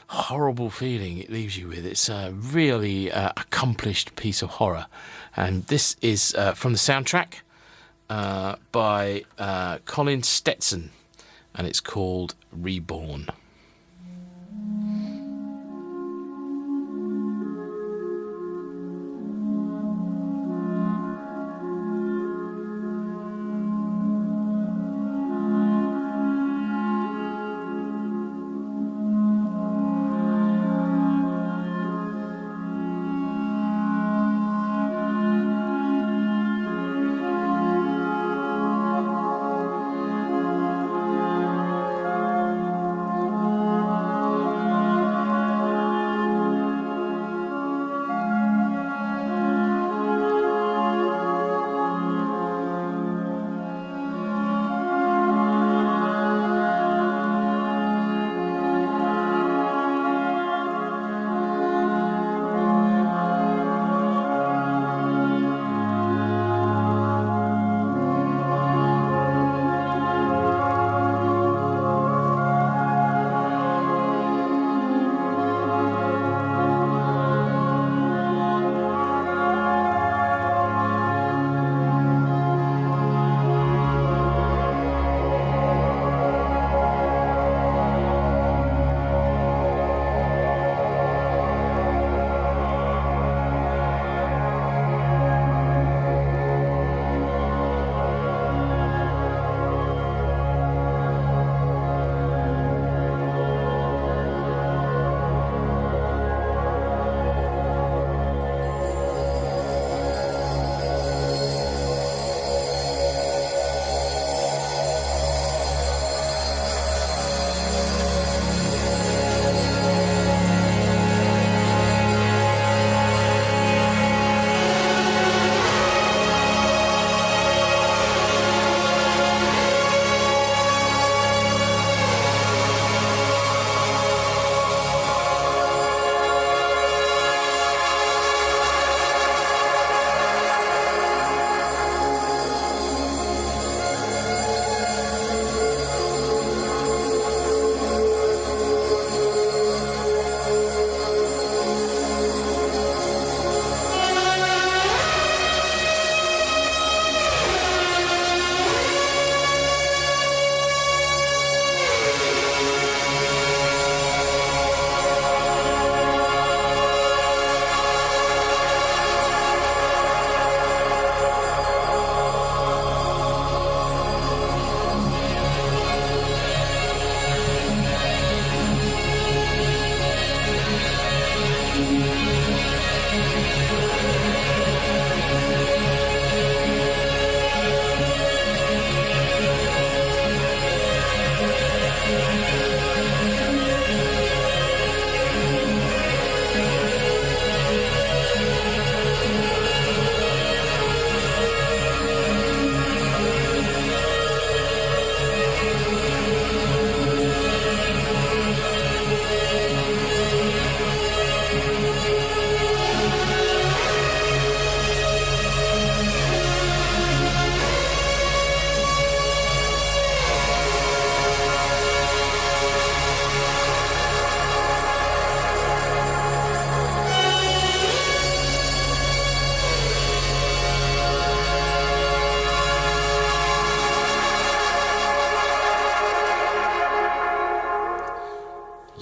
horrible feeling it leaves you with. It's a really accomplished piece of horror. And this is from the soundtrack by Colin Stetson, and it's called Reborn.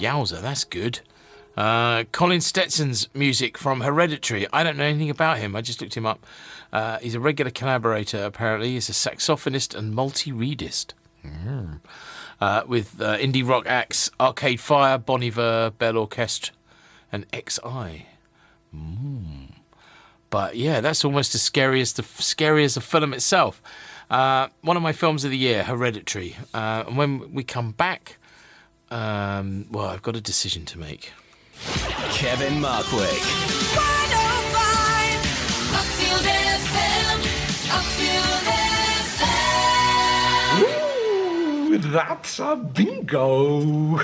Yowza, that's good. Colin Stetson's music from Hereditary. I don't know anything about him. I just looked him up. He's a regular collaborator, apparently. He's a saxophonist and multi-reedist. With indie rock acts Arcade Fire, Bon Iver, Bell Orchestra, and XI. But yeah, that's almost as scary as the film itself. One of my films of the year, Hereditary. And when we come back, well, I've got a decision to make.
Kevin Markwick.
105 Uckfield FM. Uckfield FM.
Ooh, that's a bingo.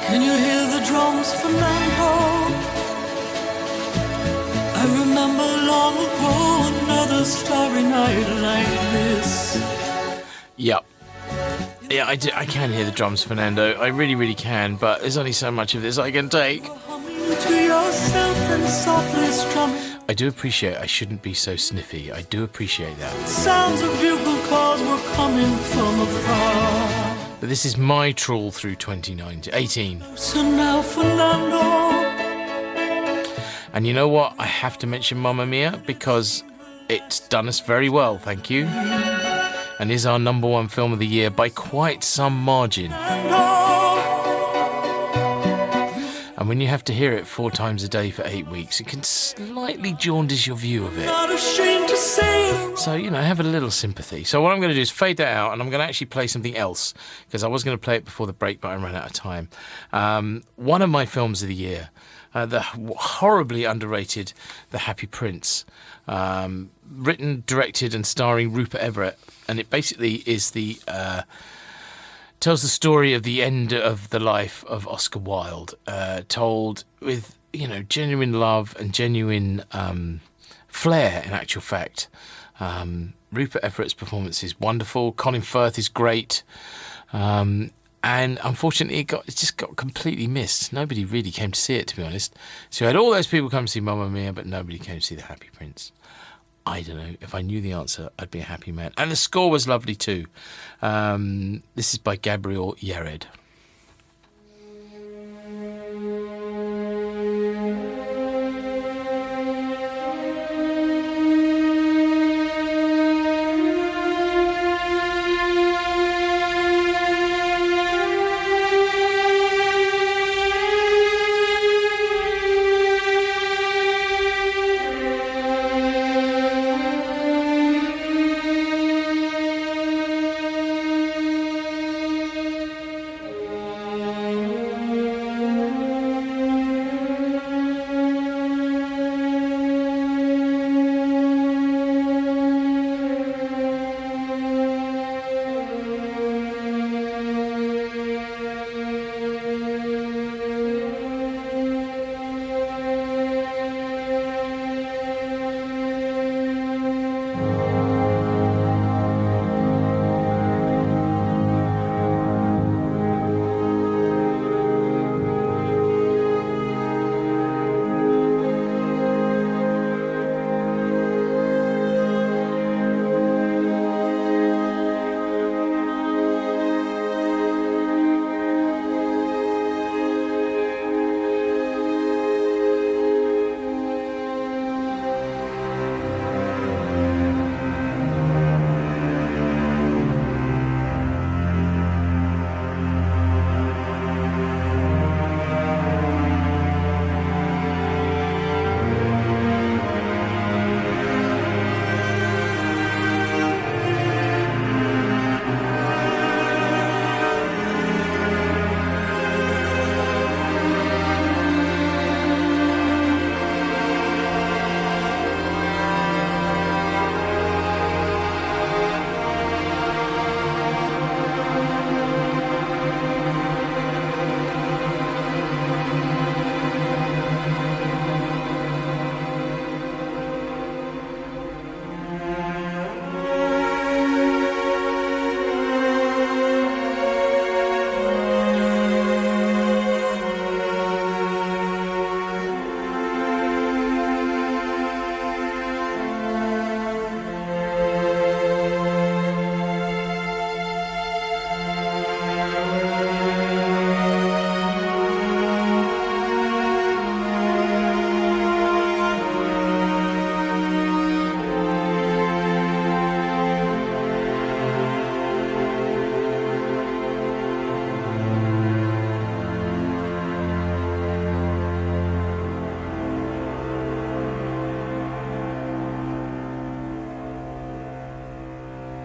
Can you hear the drums, Fernando? I remember long ago another starry night like this.
Yep. Yeah, I can hear the drums, Fernando. I really, really can, but there's only so much of this I can take.
Humming to yourself and softly strumming.
I do appreciate I shouldn't be so sniffy. I do appreciate that.
Sounds of bugle calls were coming from afar.
But this is my trawl through 2018.
So now, Fernando.
And you know what? I have to mention Mamma Mia because it's done us very well, thank you. And is our number one film of the year by quite some margin. And when you have to hear it 4 times a day for 8 weeks, it can slightly jaundice your view of it.
Not ashamed to say.
So, have a little sympathy. So what I'm going to do is fade that out, and I'm going to actually play something else, because I was going to play it before the break, but I ran out of time. One of my films of the year, the horribly underrated The Happy Prince, written, directed, and starring Rupert Everett, and it basically is tells the story of the end of the life of Oscar Wilde, told with genuine love and genuine flair. In actual fact, Rupert Everett's performance is wonderful. Colin Firth is great. And unfortunately, it just got completely missed. Nobody really came to see it, to be honest. So you had all those people come to see Mamma Mia, but nobody came to see The Happy Prince. I don't know. If I knew the answer, I'd be a happy man. And the score was lovely too. This is by Gabriel Yared.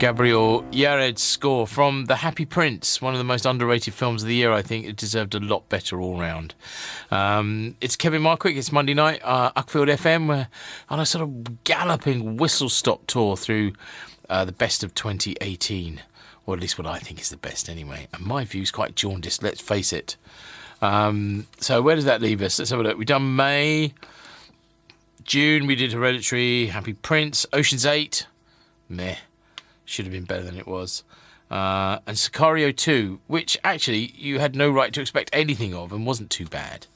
Gabriel Yared's score from The Happy Prince, one of the most underrated films of the year. I think it deserved a lot better all round. It's Kevin Markwick. It's Monday night, Uckfield FM. We're on a sort of galloping whistle-stop tour through the best of 2018, or at least what I think is the best anyway. And my view's quite jaundiced, let's face it. So where does that leave us? Let's have a look. We've done May. June, we did Hereditary, Happy Prince, Ocean's 8. Meh. Should have been better than it was. And Sicario 2, which actually you had no right to expect anything of and wasn't too bad.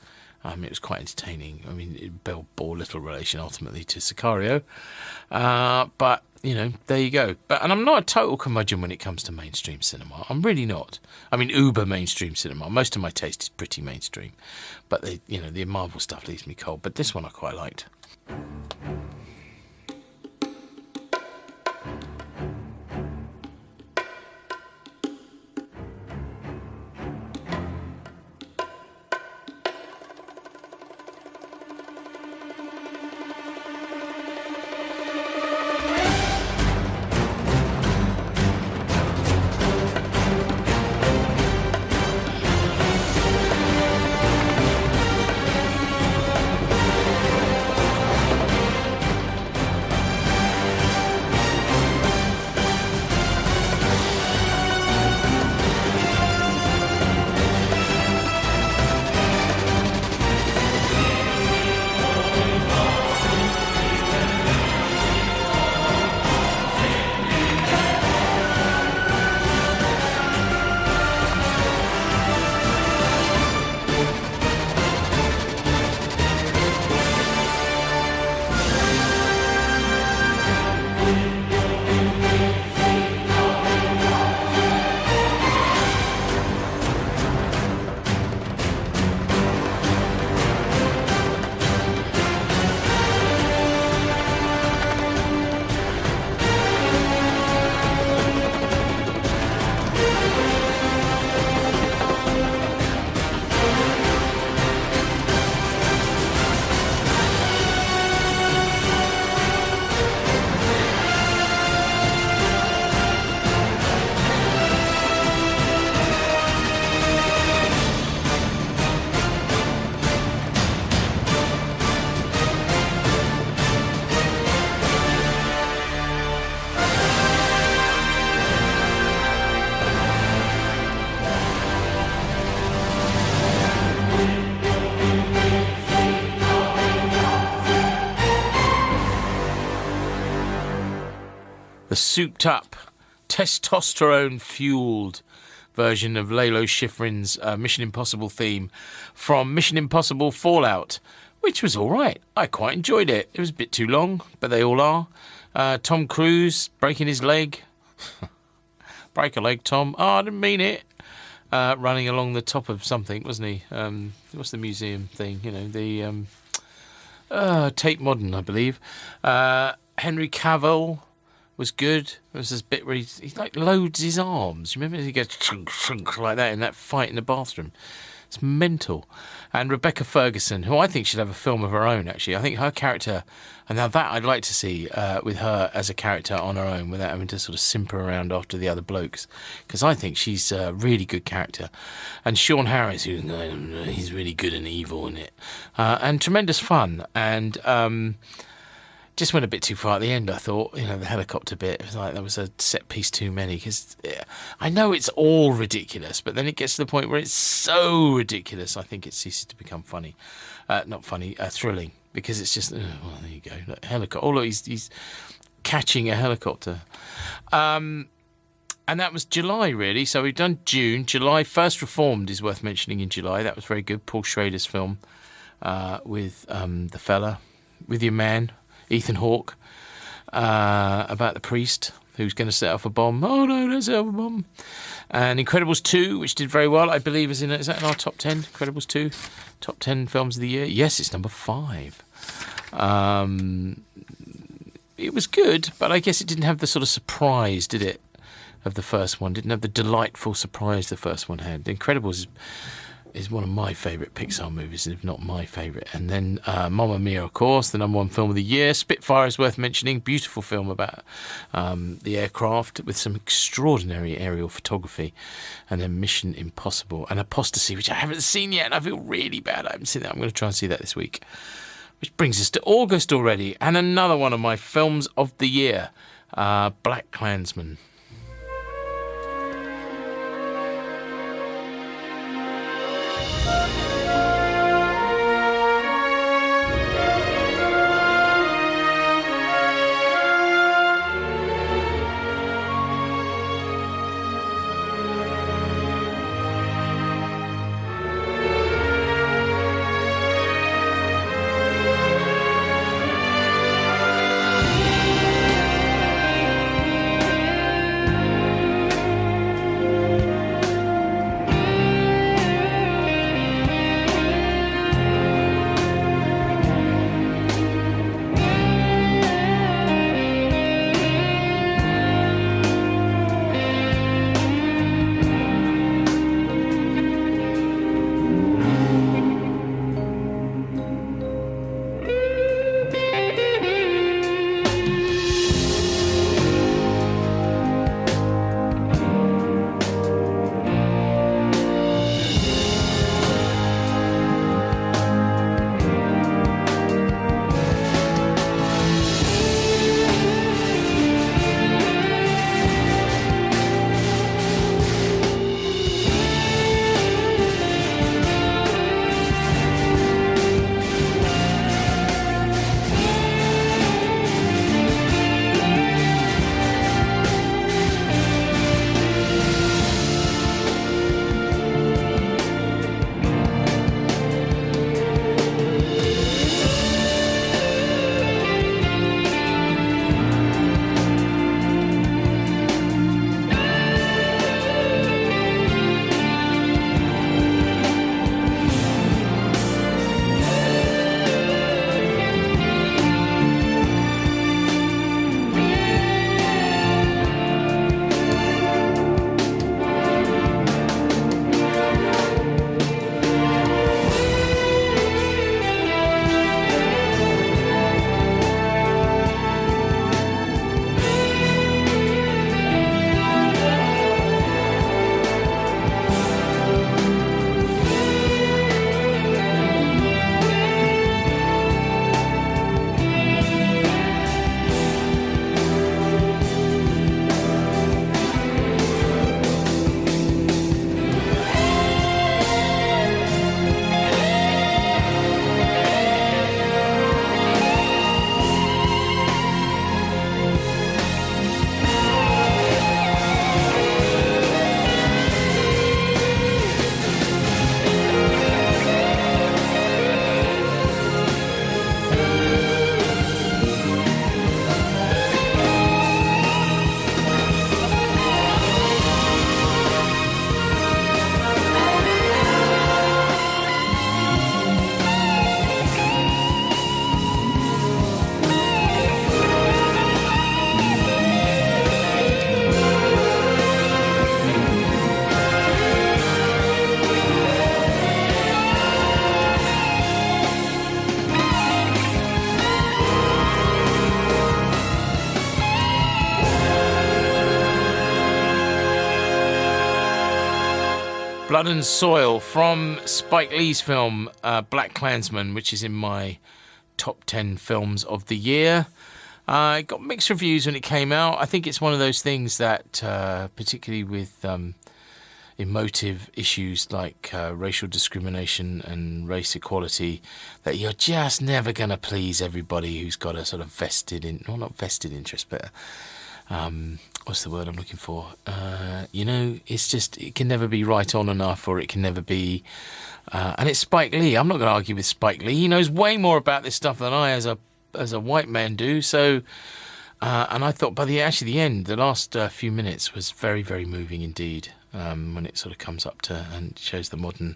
It was quite entertaining. I mean, it bore little relation ultimately to Sicario. But, you know, there you go. And I'm not a total curmudgeon when it comes to mainstream cinema. I'm really not. I mean, uber mainstream cinema. Most of my taste is pretty mainstream. But, the Marvel stuff leaves me cold. But this one I quite liked. The souped-up, testosterone-fueled version of Lalo Schifrin's Mission Impossible theme from Mission Impossible Fallout, which was all right. I quite enjoyed it. It was a bit too long, but they all are. Tom Cruise breaking his leg. Break a leg, Tom. Oh, I didn't mean it. Running along the top of something, wasn't he? What's the museum thing? You know, the Tate Modern, I believe. Henry Cavill was good. There was this bit where he like loads his arms. You remember he goes shunk like that in that fight in the bathroom. It's mental. And Rebecca Ferguson, who I think should have a film of her own, actually. I think her character, and now that I'd like to see with her as a character on her own without having to sort of simper around after the other blokes, because I think she's a really good character. And Sean Harris, he's really good and evil in it. And tremendous fun. And just went a bit too far at the end, I thought. You know, the helicopter bit, it was like there was a set piece too many, because I know it's all ridiculous, but then it gets to the point where it's so ridiculous, I think it ceases to become funny. Not funny, thrilling, because it's just, well, there you go. Look, helicopter. Oh, look, he's catching a helicopter. And that was July, really. So we've done June. July, First Reformed is worth mentioning in July. That was very good. Paul Schrader's film with the fella, with your man, Ethan Hawke, about the priest who's going to set off a bomb. Oh no, don't set off a bomb. And Incredibles 2, which did very well, I believe, is that in our top 10? Incredibles 2, top 10 films of the year. Yes, it's number 5. It was good, but I guess it didn't have the sort of surprise, did it, of the first one? Didn't have the delightful surprise the first one had. Incredibles is one of my favourite Pixar movies, if not my favourite. And then Mamma Mia, of course, the #1 film of the year. Spitfire is worth mentioning. Beautiful film about the aircraft with some extraordinary aerial photography. And then Mission Impossible and Apostasy, which I haven't seen yet, and I feel really bad I haven't seen that. I'm going to try and see that this week. Which brings us to August already, and another one of my films of the year, Black Klansman. Blood and Soil from Spike Lee's film Black Klansman, which is in my top 10 films of the year. It got mixed reviews when it came out. I think it's one of those things that, particularly with emotive issues like racial discrimination and race equality, that you're just never going to please everybody who's got a sort of vested in, well, not vested interest, but what's the word I'm looking for? It's just, it can never be right on enough, or it can never be, and it's Spike Lee. I'm not going to argue with Spike Lee. He knows way more about this stuff than I, as a white man, do. So, and I thought by the end, the last few minutes was very, very moving indeed. When it sort of comes up to and shows the modern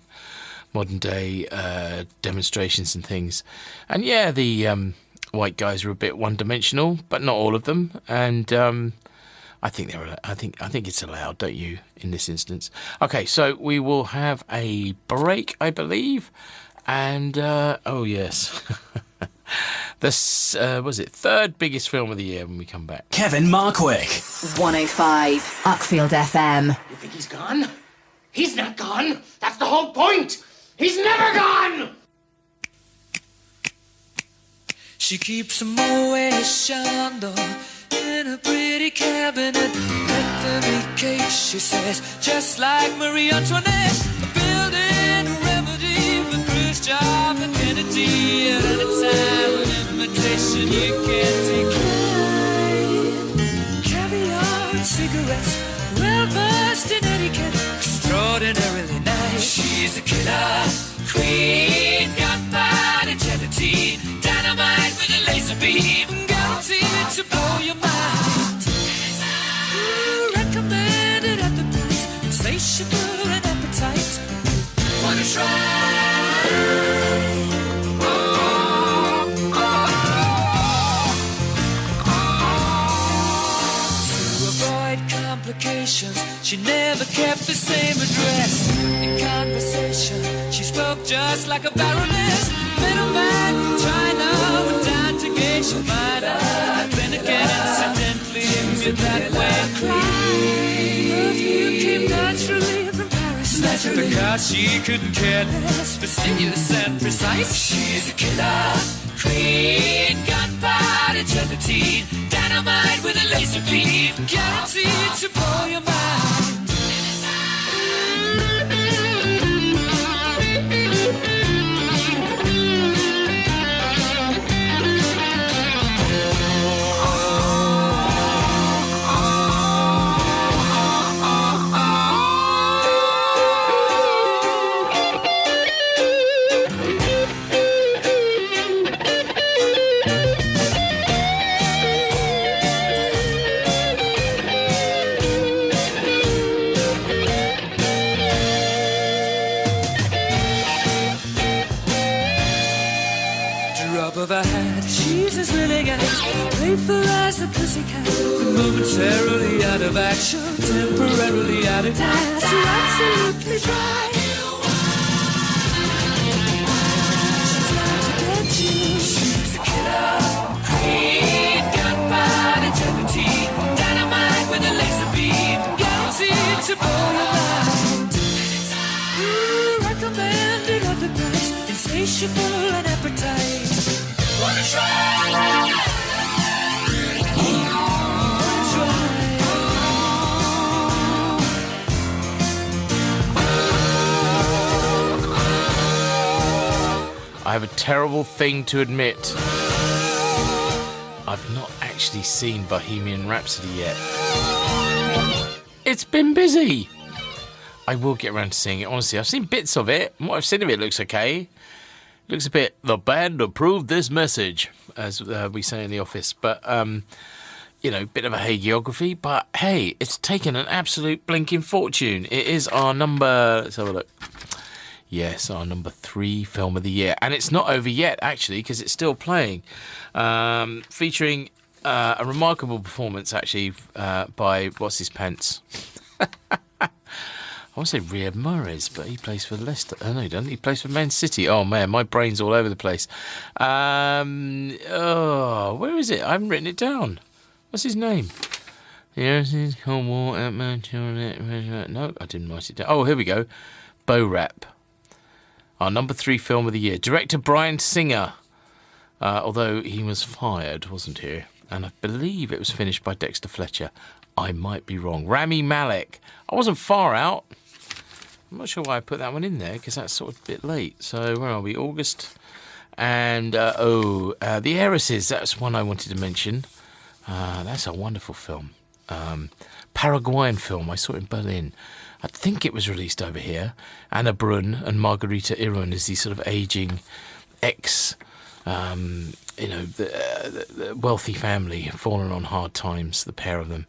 day demonstrations and things, and yeah, the white guys are a bit one-dimensional, but not all of them. And I think it's allowed, don't you, in this instance? Okay, so we will have a break, I believe, and oh yes, this was it third biggest film of the year when we come back.
Kevin Markwick.
105 Uckfield FM.
You think he's gone? He's not gone. That's the whole point. He's never gone.
She keeps a Moet Chandon in a pretty cabinet. Anthony case, she says, just like Marie Antoinette. A building remedy for Khrushchev and Kennedy. At any time, an invitation you can't decline. Caviar and cigarettes, well versed in etiquette, extraordinarily nice. She's a killer queen, gunpowder gelatine, dynamite with a laser beam, guaranteed to blow your mind. Recommended at the price, insatiable and appetite. Wanna try? She never kept the same address. In conversation, she spoke just like a baroness. Middleman from China went down to Geisha Minor. Then again, incidentally, immune that way. Perfume came naturally from Paris. Because she couldn't care less, fastidious and precise. She's a killer queen, gunpowder gelatine, dynamite with a laser beam, guaranteed to blow your mind. Of a hat, she's as willing as playful as a pussycat. Momentarily out of action, temporarily out of gas. You're absolutely dry. She's out to get you. She's a killer queen, gunpowder gelatine, dynamite with a laser beam, guaranteed to blow your mind. Recommended at the price, insatiable and appetite. Wanna try?
I have a terrible thing to admit. I've not actually seen Bohemian Rhapsody yet. It's been busy. I will get around to seeing it, honestly. I've seen bits of it, and what I've seen of it looks okay. Looks a bit, the band approved this message, as we say in the office. But, you know, bit of a hagiography. But, hey, it's taken an absolute blinking fortune. It is our number, let's have a look. Yes, our number 3 film of the year. And it's not over yet, actually, because it's still playing. Featuring a remarkable performance, actually, by What's His Pants. I want to say Riyad Mahrez, but he plays for Leicester. Oh, no, he doesn't. He plays for Man City. Oh, man, my brain's all over the place. Where is it? I haven't written it down. What's his name? No, I didn't write it down. Oh, here we go. Bo Rap. Our number 3 film of the year. Director Bryan Singer. Although he was fired, wasn't he? And I believe it was finished by Dexter Fletcher. I might be wrong. Rami Malek. I wasn't far out. I'm not sure why I put that one in there, because that's sort of a bit late. So, where are we? August. And, The Heiresses. That's one I wanted to mention. That's a wonderful film. Paraguayan film. I saw it in Berlin. I think it was released over here. Anna Brun and Margarita Irun is these sort of aging the wealthy family fallen on hard times, the pair of them.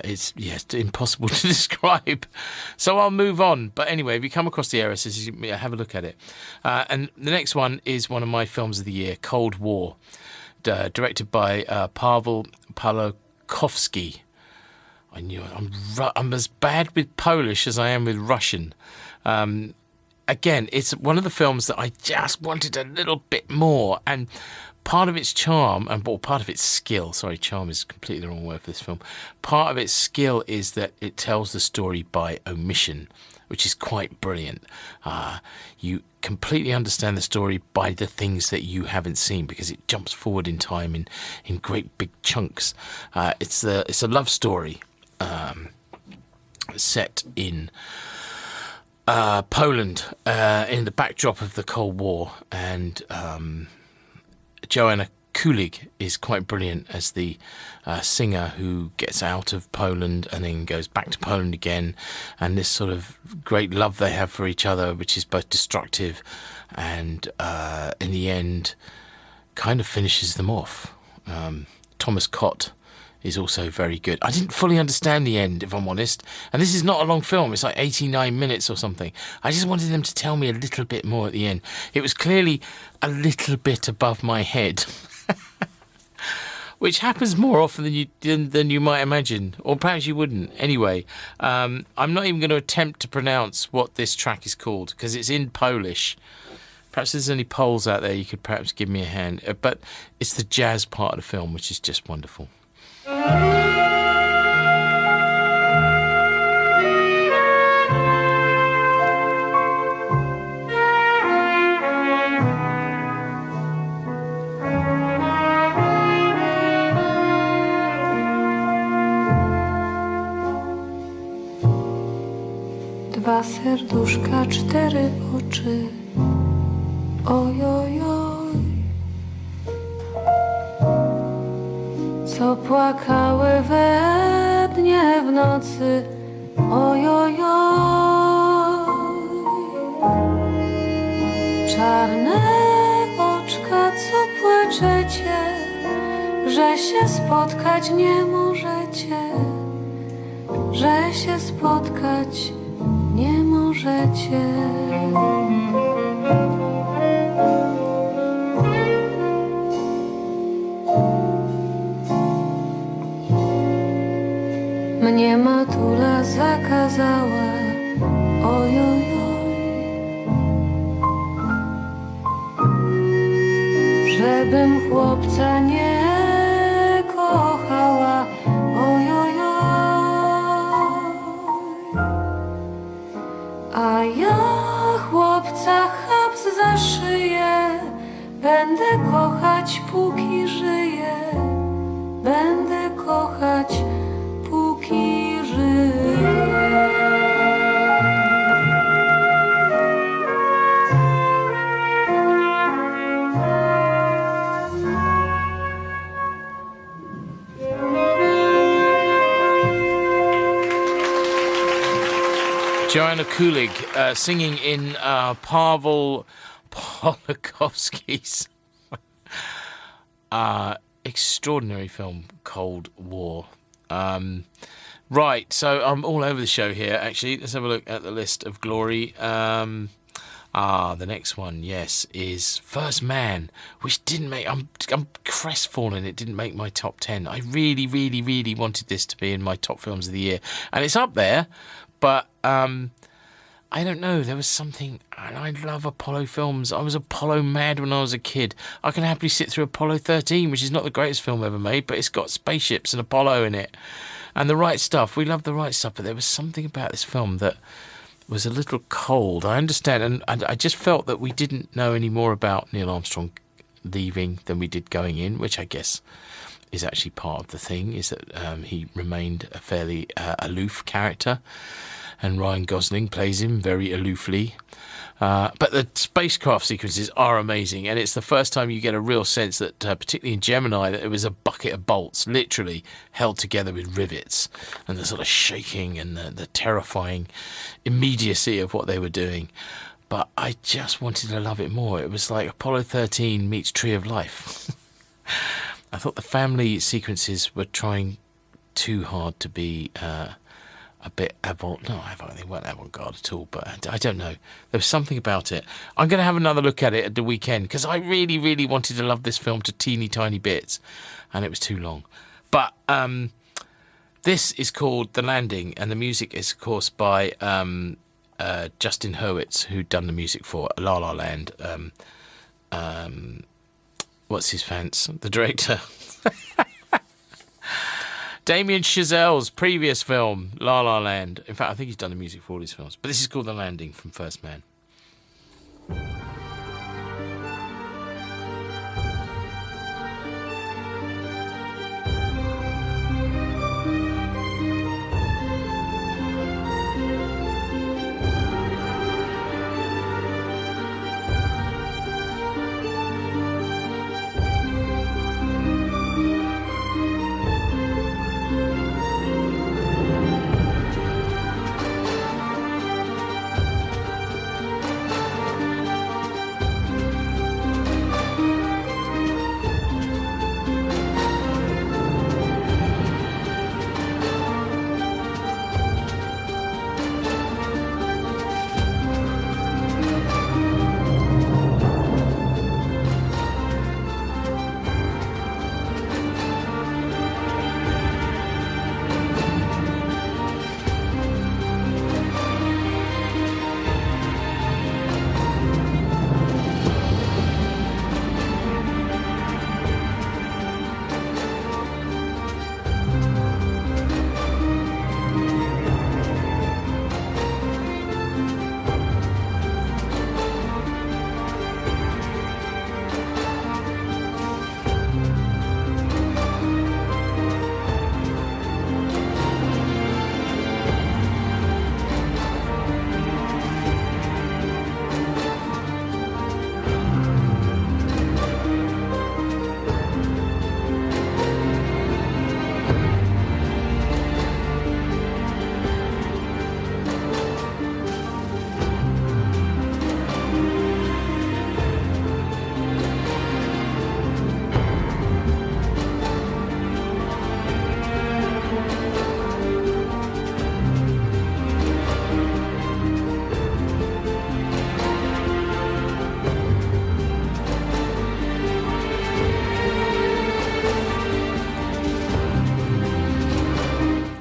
It's impossible to describe. So I'll move on. But anyway, if you come across The Heiresses, have a look at it. And the next one is one of my films of the year, Cold War, directed by Pavel Pawlikowski. I knew it. I'm as bad with Polish as I am with Russian. Again, it's one of the films that I just wanted a little bit more, and part of its charm, part of its skill, sorry, charm is completely the wrong word for this film. Part of its skill is that it tells the story by omission, which is quite brilliant. You completely understand the story by the things that you haven't seen, because it jumps forward in time in great big chunks. It's a love story set in Poland in the backdrop of the Cold War, and Joanna Kulig is quite brilliant as the singer who gets out of Poland and then goes back to Poland again, and this sort of great love they have for each other, which is both destructive and in the end kind of finishes them off. Thomas Cott is also very good. I didn't fully understand the end, if I'm honest, and this is not a long film, it's like 89 minutes or something. I just wanted them to tell me a little bit more at the end. It was clearly a little bit above my head, which happens more often than you might imagine, or perhaps you wouldn't. Anyway, I'm not even going to attempt to pronounce what this track is called, because it's in Polish. Perhaps there's any Poles out there, you could perhaps give me a hand. But it's the jazz part of the film, which is just wonderful.
Dwa serduszka, cztery oczy. Ojojoj, co płakały we dnie w nocy. Ojojoj, czarne oczka, co płaczecie, że się spotkać nie możecie, że się spotkać nie możecie. Mnie matula zakazała, ojojoj, żebym chłopca nie kochała, ojojoj, a ja chłopca chaps za szyję, będę kochać póki żyję, będę kochać póki żyję.
Joanna Kulig singing in Pavel Pawlikowski's extraordinary film Cold War. Right, so I'm all over the show here, actually. Let's have a look at the list of glory. The next one, yes, is First Man, which didn't make... I'm crestfallen it didn't make my top 10. I really, really, really wanted this to be in my top films of the year. And it's up there, but I don't know, there was something... And I love Apollo films. I was Apollo mad when I was a kid. I can happily sit through Apollo 13, which is not the greatest film ever made, but it's got spaceships and Apollo in it. And The Right Stuff. We love The Right Stuff, but there was something about this film that was a little cold. I understand, and I just felt that we didn't know any more about Neil Armstrong leaving than we did going in, which I guess is actually part of the thing, is that he remained a fairly aloof character, and Ryan Gosling plays him very aloofly. But the spacecraft sequences are amazing, and it's the first time you get a real sense that, particularly in Gemini, that it was a bucket of bolts, literally held together with rivets, and the sort of shaking and the terrifying immediacy of what they were doing. But I just wanted to love it more. It was like Apollo 13 meets Tree of Life. I thought the family sequences were trying too hard to be... a bit they weren't avant-garde at all, but I don't know. There was something about it. I'm going to have another look at it at the weekend, because I really, really wanted to love this film to teeny tiny bits, and it was too long. But This is called The Landing, and the music is, of course, by Justin Hurwitz, who'd done the music for La La Land. What's his fancy? The director. Damien Chazelle's previous film, La La Land. In fact, I think he's done the music for all his films. But this is called The Landing from First Man.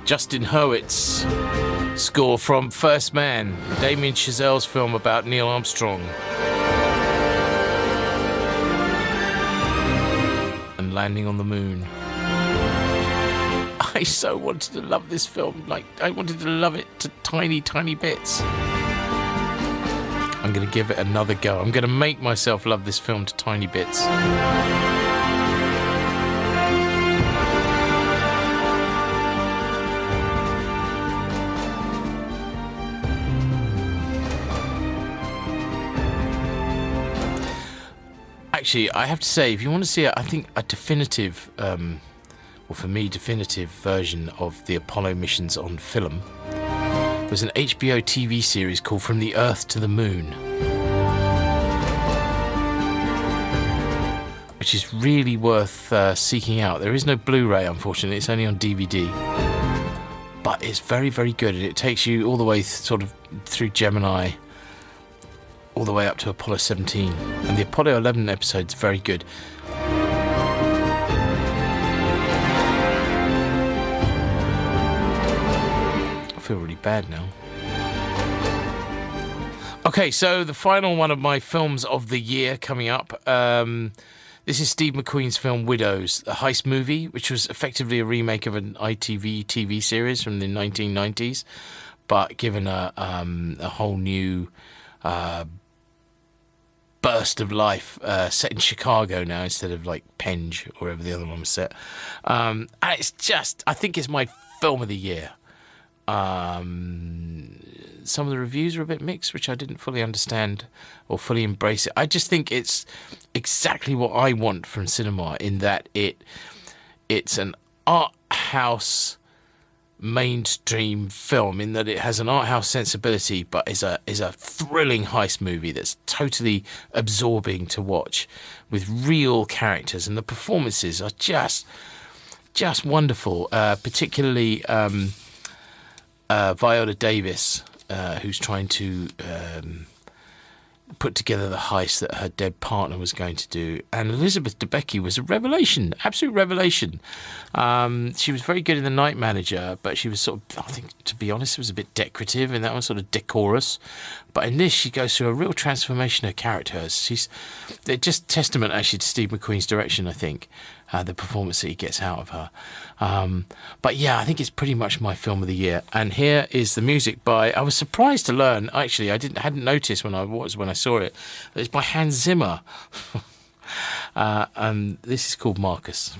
Justin Hurwitz score from First Man, Damien Chazelle's film about Neil Armstrong. And landing on the moon. I so wanted to love this film. Like, I wanted to love it to tiny, tiny bits. I'm going to give it another go. I'm going to make myself love this film to tiny bits. Actually, I have to say, if you want to see, I think a definitive, or for me, definitive version of the Apollo missions on film, there's an HBO TV series called From the Earth to the Moon, which is really worth seeking out. There is no Blu-ray, unfortunately. It's only on DVD. But it's very, very good. And it takes you all the way sort of through Gemini, all the way up to Apollo 17. And the Apollo 11 episode's very good. I feel really bad now. Okay, so the final one of my films of the year coming up. This is Steve McQueen's film Widows, a heist movie, which was effectively a remake of an ITV TV series from the 1990s, but given a whole new burst of life, set in Chicago now instead of like Penge or wherever the other one was set. And it's just, I think it's my film of the year. Some of the reviews are a bit mixed, which I didn't fully understand or fully embrace it. I just think it's exactly what I want from cinema, in that it's an art house mainstream film, in that it has an art house sensibility, but is a thrilling heist movie that's totally absorbing to watch, with real characters, and the performances are just wonderful. Particularly Viola Davis, who's trying to put together the heist that her dead partner was going to do. And Elizabeth Debicki was a revelation, absolute revelation. She was very good in The Night Manager, but she was sort of, I think, to be honest, was a bit decorative, and that one sort of decorous. But in this, she goes through a real transformation of characters. They're just testament, actually, to Steve McQueen's direction, I think, the performance that he gets out of her. But yeah, I think it's pretty much my film of the year. And here is the music by, I was surprised to learn, actually, hadn't noticed when I saw it. It's by Hans Zimmer. And this is called Marcus.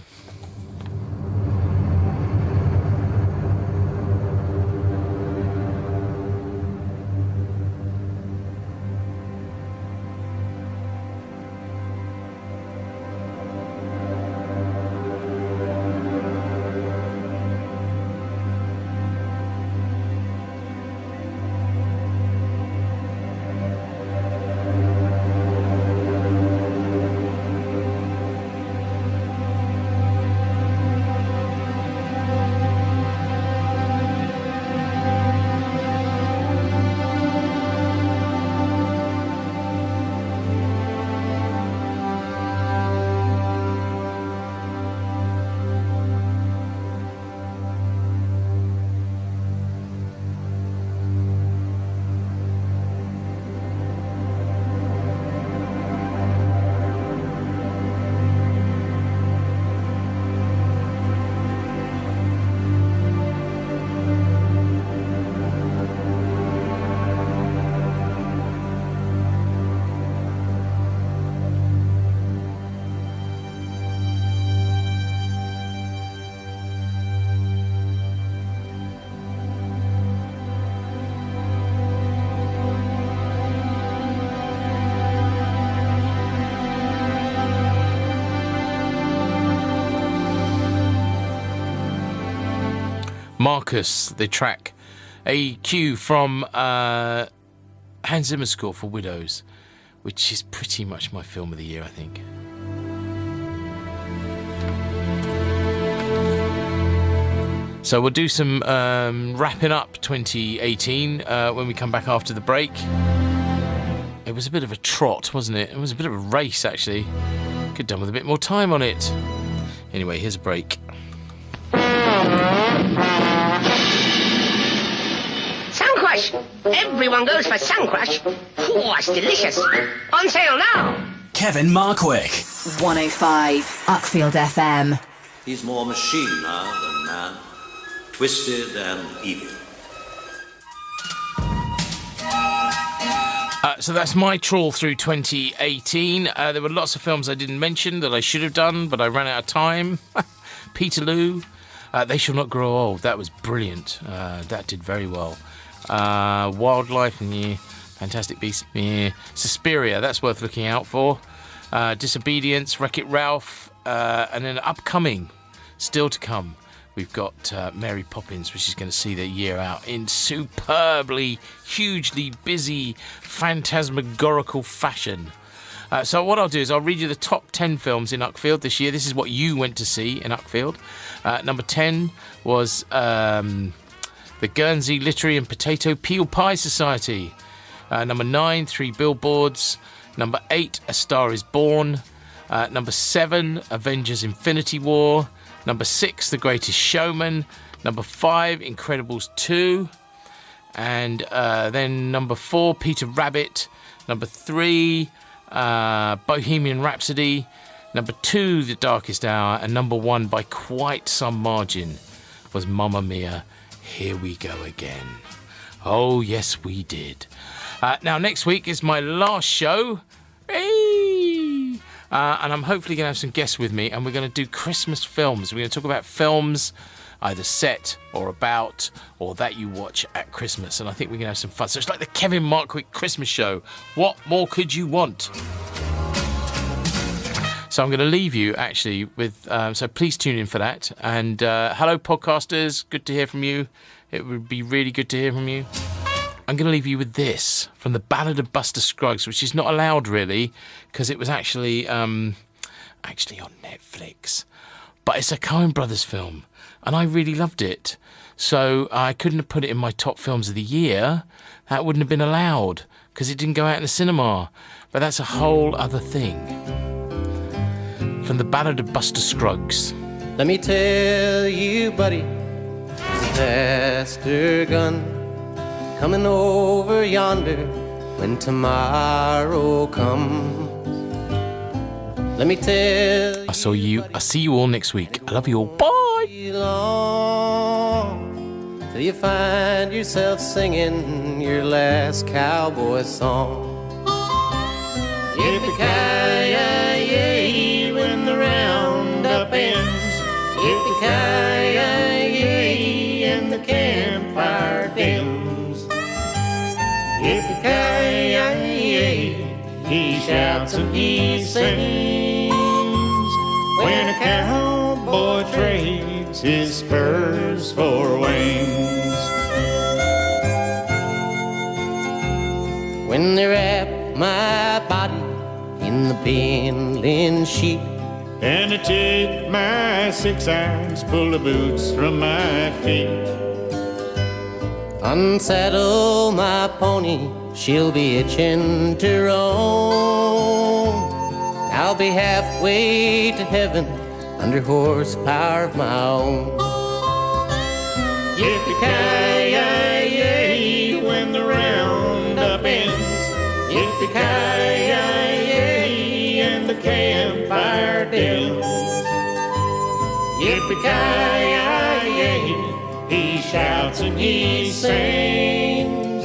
Marcus, the track, a cue from Hans Zimmer's score for Widows, which is pretty much my film of the year, I think. So we'll do some wrapping up 2018 when we come back after the break. It was a bit of a trot, wasn't it? It was a bit of a race, actually. Could have done with a bit more time on it. Anyway, here's a break.
Suncrush! Everyone goes for Suncrush. Oh, it's delicious. On sale now.
Kevin Markwick.
105 Uckfield FM.
He's more machine now than man. Twisted and evil.
So that's my trawl through 2018. There were lots of films I didn't mention that I should have done, but I ran out of time. Peterloo, They Shall Not Grow Old. That was brilliant. That did very well. Wildlife, yeah. Fantastic Beasts, yeah. Suspiria, that's worth looking out for. Disobedience, Wreck-It Ralph, and then upcoming, still to come, we've got Mary Poppins, which is going to see the year out in superbly, hugely busy, phantasmagorical fashion. So what I'll do is I'll read you the top 10 films in Uckfield this year. This is what you went to see in Uckfield. Number 10 was the Guernsey Literary and Potato Peel Pie Society. Number 9, 3 Billboards. Number 8, A Star Is Born. Number 7, Avengers Infinity War. Number 6, The Greatest Showman. Number 5, Incredibles 2. And then number 4, Peter Rabbit. Number 3, Bohemian Rhapsody. Number 2, The Darkest Hour. And number 1, by quite some margin, was Mamma Mia, Here We Go Again. Oh, yes, we did. Now, next week is my last show. Hey! And I'm hopefully going to have some guests with me, and we're going to do Christmas films. We're going to talk about films either set or about or that you watch at Christmas. And I think we're going to have some fun. So it's like the Kevin Markwick Christmas show. What more could you want? So I'm going to leave you, actually, with... so please tune in for that. And hello, podcasters. Good to hear from you. It would be really good to hear from you. I'm going to leave you with this from the Ballad of Buster Scruggs, which is not allowed, really, because it was actually on Netflix. But it's a Coen Brothers film, and I really loved it. So I couldn't have put it in my top films of the year. That wouldn't have been allowed because it didn't go out in the cinema. But that's a whole other thing. From the Ballad of Buster Scruggs.
Let me tell you, buddy, there's a faster gun coming over yonder when tomorrow comes. Let me tell
I see you all next week. I love you all. Bye.
Till you find yourself singing your last cowboy song. Yippee-ki-yay, when the roundup ends. Yippee-ki-yay, and the campfire dims. Yippee-ki-yay, he shouts and he sings. When a cowboy trades his spurs for wings. When they wrap my body in the bindling sheet,
and I take my 6 irons, pull the boots from my feet.
unsaddle my pony, she'll be itching to roam. I'll be halfway to heaven under horsepower of my own. Yippee-ki-yay, when the roundup ends. Yippee-ki-yay, and the campfire dims. Yippee-ki-yay, he shouts and he sings.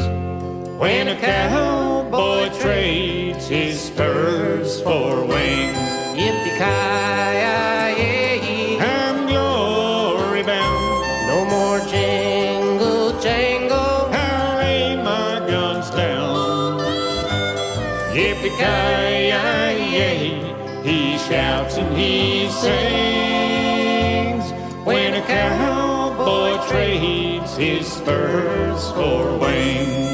When a cowboy trades his spurs for wings. Yippee-ki-yay, I'm glory bound. No more jingle jangle, I'll lay my guns down. Yippee-ki-yay, he shouts and he sings. When a cowboy trades his spurs for wings.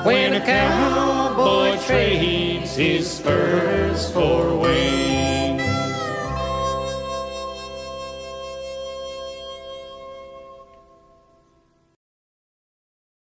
When a cowboy trades his spurs for wings.